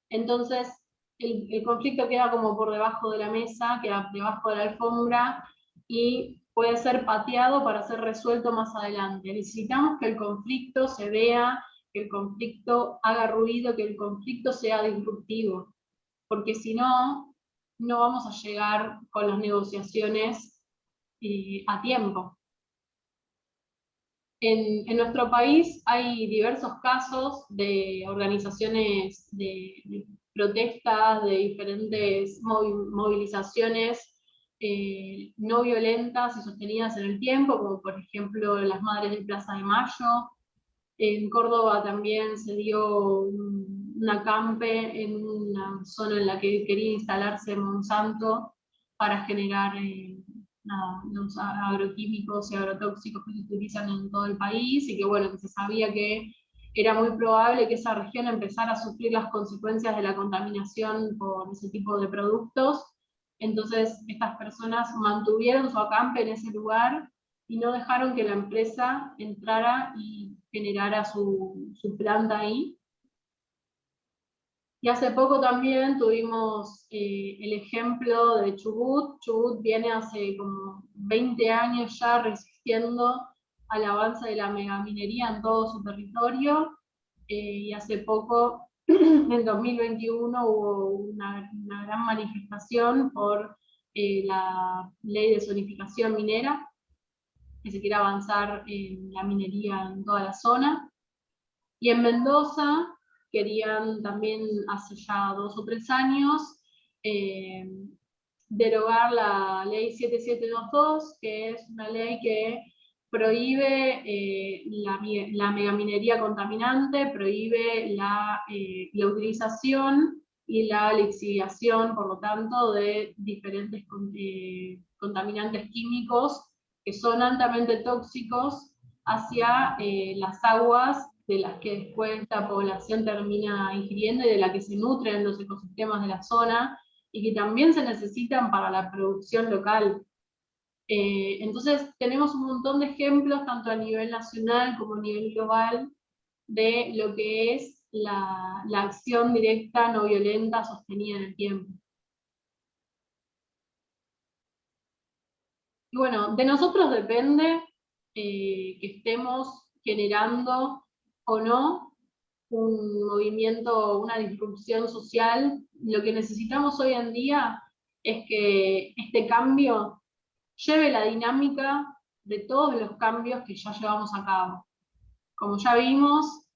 entonces el conflicto queda como por debajo de la mesa, queda debajo de la alfombra, y puede ser pateado para ser resuelto más adelante. Necesitamos que el conflicto se vea, que el conflicto haga ruido, que el conflicto sea disruptivo, porque si no, no vamos a llegar con las negociaciones a tiempo. En nuestro país hay diversos casos de organizaciones de protestas, de diferentes movilizaciones no violentas y sostenidas en el tiempo, como por ejemplo las Madres de Plaza de Mayo. En Córdoba también se dio un acampe en una zona en la que quería instalarse Monsanto para generar los agroquímicos y agrotóxicos que se utilizan en todo el país, y que bueno, que se sabía que era muy probable que esa región empezara a sufrir las consecuencias de la contaminación por ese tipo de productos. Entonces estas personas mantuvieron su acampe en ese lugar y no dejaron que la empresa entrara y generara su planta ahí. Y hace poco también tuvimos el ejemplo de Chubut. Chubut viene hace como 20 años ya resistiendo al avance de la megaminería en todo su territorio, y hace poco, en 2021, hubo una gran manifestación por la ley de zonificación minera, que se quiere avanzar en la minería en toda la zona. Y en Mendoza querían también hace ya 2 o 3 años derogar la ley 7722, que es una ley que prohíbe la megaminería contaminante, prohíbe la utilización y la lixiviación, por lo tanto, de diferentes contaminantes químicos que son altamente tóxicos hacia las aguas de las que después la población termina ingiriendo y de la que se nutren los ecosistemas de la zona, y que también se necesitan para la producción local. Entonces tenemos un montón de ejemplos, tanto a nivel nacional como a nivel global, de lo que es la acción directa, no violenta, sostenida en el tiempo. Y bueno, de nosotros depende que estemos generando o no un movimiento, una disrupción social. Lo que necesitamos hoy en día es que este cambio lleve la dinámica de todos los cambios que ya llevamos a cabo. Como ya vimos,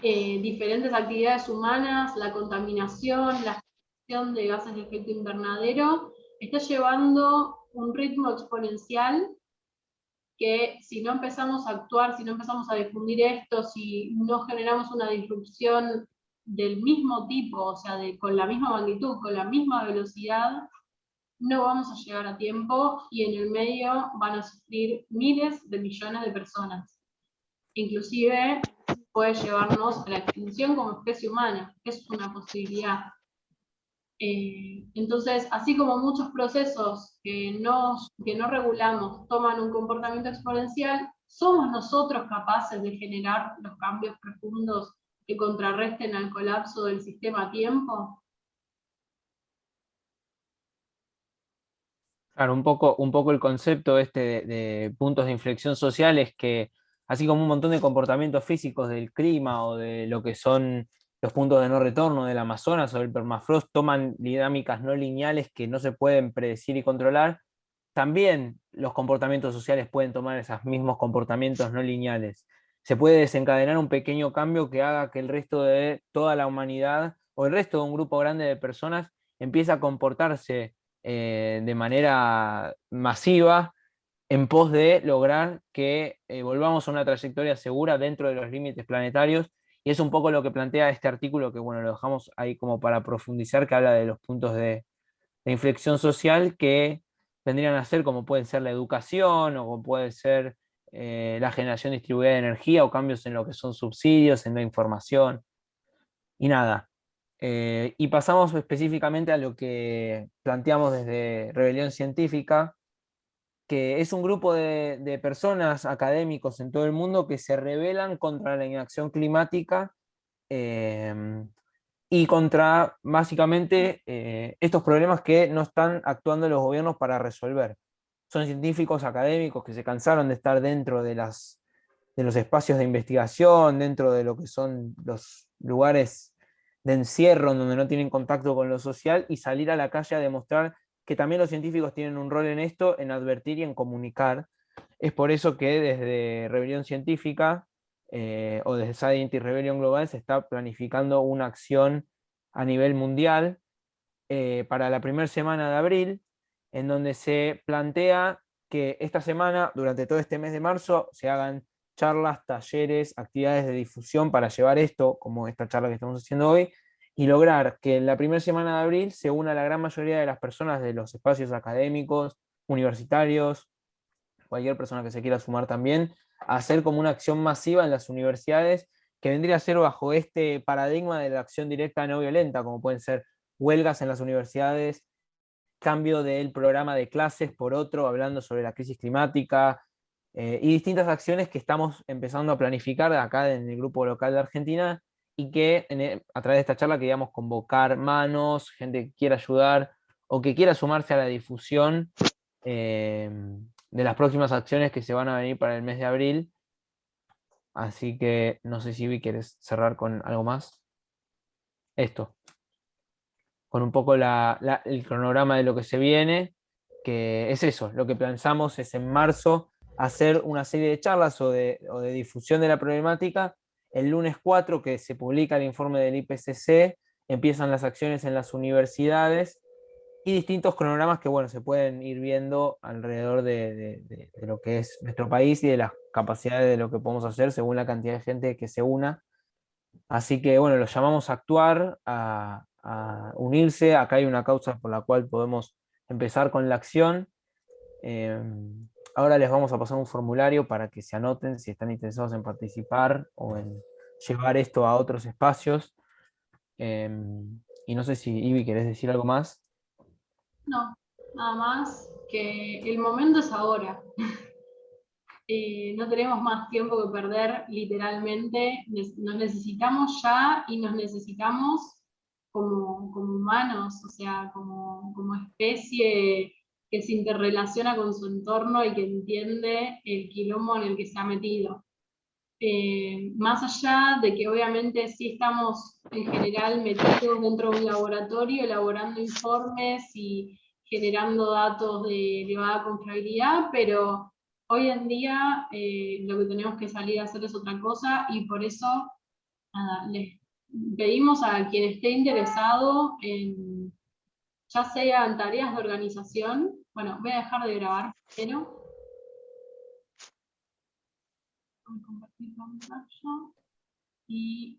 diferentes actividades humanas, la contaminación, la generación de gases de efecto invernadero, está llevando un ritmo exponencial que, si no empezamos a actuar, si no empezamos a difundir esto, si no generamos una disrupción del mismo tipo, o sea, con la misma magnitud, con la misma velocidad, no vamos a llegar a tiempo, y en el medio van a sufrir miles de millones de personas. Inclusive puede llevarnos a la extinción como especie humana, que es una posibilidad. Entonces, así como muchos procesos que no regulamos toman un comportamiento exponencial, ¿somos nosotros capaces de generar los cambios profundos que contrarresten al colapso del sistema a tiempo? Claro, un poco el concepto este de puntos de inflexión social es que, así como un montón de comportamientos físicos del clima o de lo que son los puntos de no retorno del Amazonas o del permafrost, toman dinámicas no lineales que no se pueden predecir y controlar, también los comportamientos sociales pueden tomar esos mismos comportamientos no lineales. Se puede desencadenar un pequeño cambio que haga que el resto de toda la humanidad o el resto de un grupo grande de personas empiece a comportarse de manera masiva en pos de lograr que volvamos a una trayectoria segura dentro de los límites planetarios. Y es un poco lo que plantea este artículo, que bueno, lo dejamos ahí como para profundizar, que habla de los puntos de inflexión social que vendrían a ser como pueden ser la educación o como puede ser la generación distribuida de energía o cambios en lo que son subsidios, en la información, y nada. Y pasamos específicamente a lo que planteamos desde Rebelión Científica, que es un grupo de personas, académicos en todo el mundo, que se rebelan contra la inacción climática y contra básicamente estos problemas que no están actuando los gobiernos para resolver. Son científicos académicos que se cansaron de estar dentro de los espacios de investigación, dentro de lo que son los lugares de encierro, en donde no tienen contacto con lo social, y salir a la calle a demostrar que también los científicos tienen un rol en esto, en advertir y en comunicar. Es por eso que desde Rebelión Científica o desde Science Rebellion Global se está planificando una acción a nivel mundial para la primera semana de abril, en donde se plantea que esta semana, durante todo este mes de marzo, se hagan charlas, talleres, actividades de difusión para llevar esto, como esta charla que estamos haciendo hoy, y lograr que en la primera semana de abril se una la gran mayoría de las personas de los espacios académicos, universitarios, cualquier persona que se quiera sumar también, a hacer como una acción masiva en las universidades, que vendría a ser bajo este paradigma de la acción directa no violenta, como pueden ser huelgas en las universidades, cambio del programa de clases por otro, hablando sobre la crisis climática, y distintas acciones que estamos empezando a planificar acá en el grupo local de Argentina, y que a través de esta charla queríamos convocar manos, gente que quiera ayudar o que quiera sumarse a la difusión de las próximas acciones que se van a venir para el mes de abril. Así que no sé si Vi quieres cerrar con algo más. Esto, con un poco el cronograma de lo que se viene, que es eso, lo que pensamos es en marzo hacer una serie de charlas o de difusión de la problemática. El lunes 4, que se publica el informe del IPCC, empiezan las acciones en las universidades y distintos cronogramas que, bueno, se pueden ir viendo alrededor de lo que es nuestro país y de las capacidades de lo que podemos hacer según la cantidad de gente que se una. Así que, bueno, los llamamos a actuar, a unirse. Acá hay una causa por la cual podemos empezar con la acción. Eh, Ahora les vamos a pasar un formulario para que se anoten si están interesados en participar o en llevar esto a otros espacios. Y no sé si, Ivi, querés decir algo más. No, nada más que el momento es ahora. No tenemos más tiempo que perder, literalmente. Nos necesitamos ya y nos necesitamos como humanos, o sea, como especie que se interrelaciona con su entorno y que entiende el quilombo en el que se ha metido. Más allá de que obviamente sí estamos en general metidos dentro de un laboratorio, elaborando informes y generando datos de elevada confiabilidad, pero hoy en día lo que tenemos que salir a hacer es otra cosa, y por eso nada, les pedimos a quien esté interesado en, ya sea en tareas de organización. Bueno, voy a dejar de grabar, pero voy a compartir pantalla y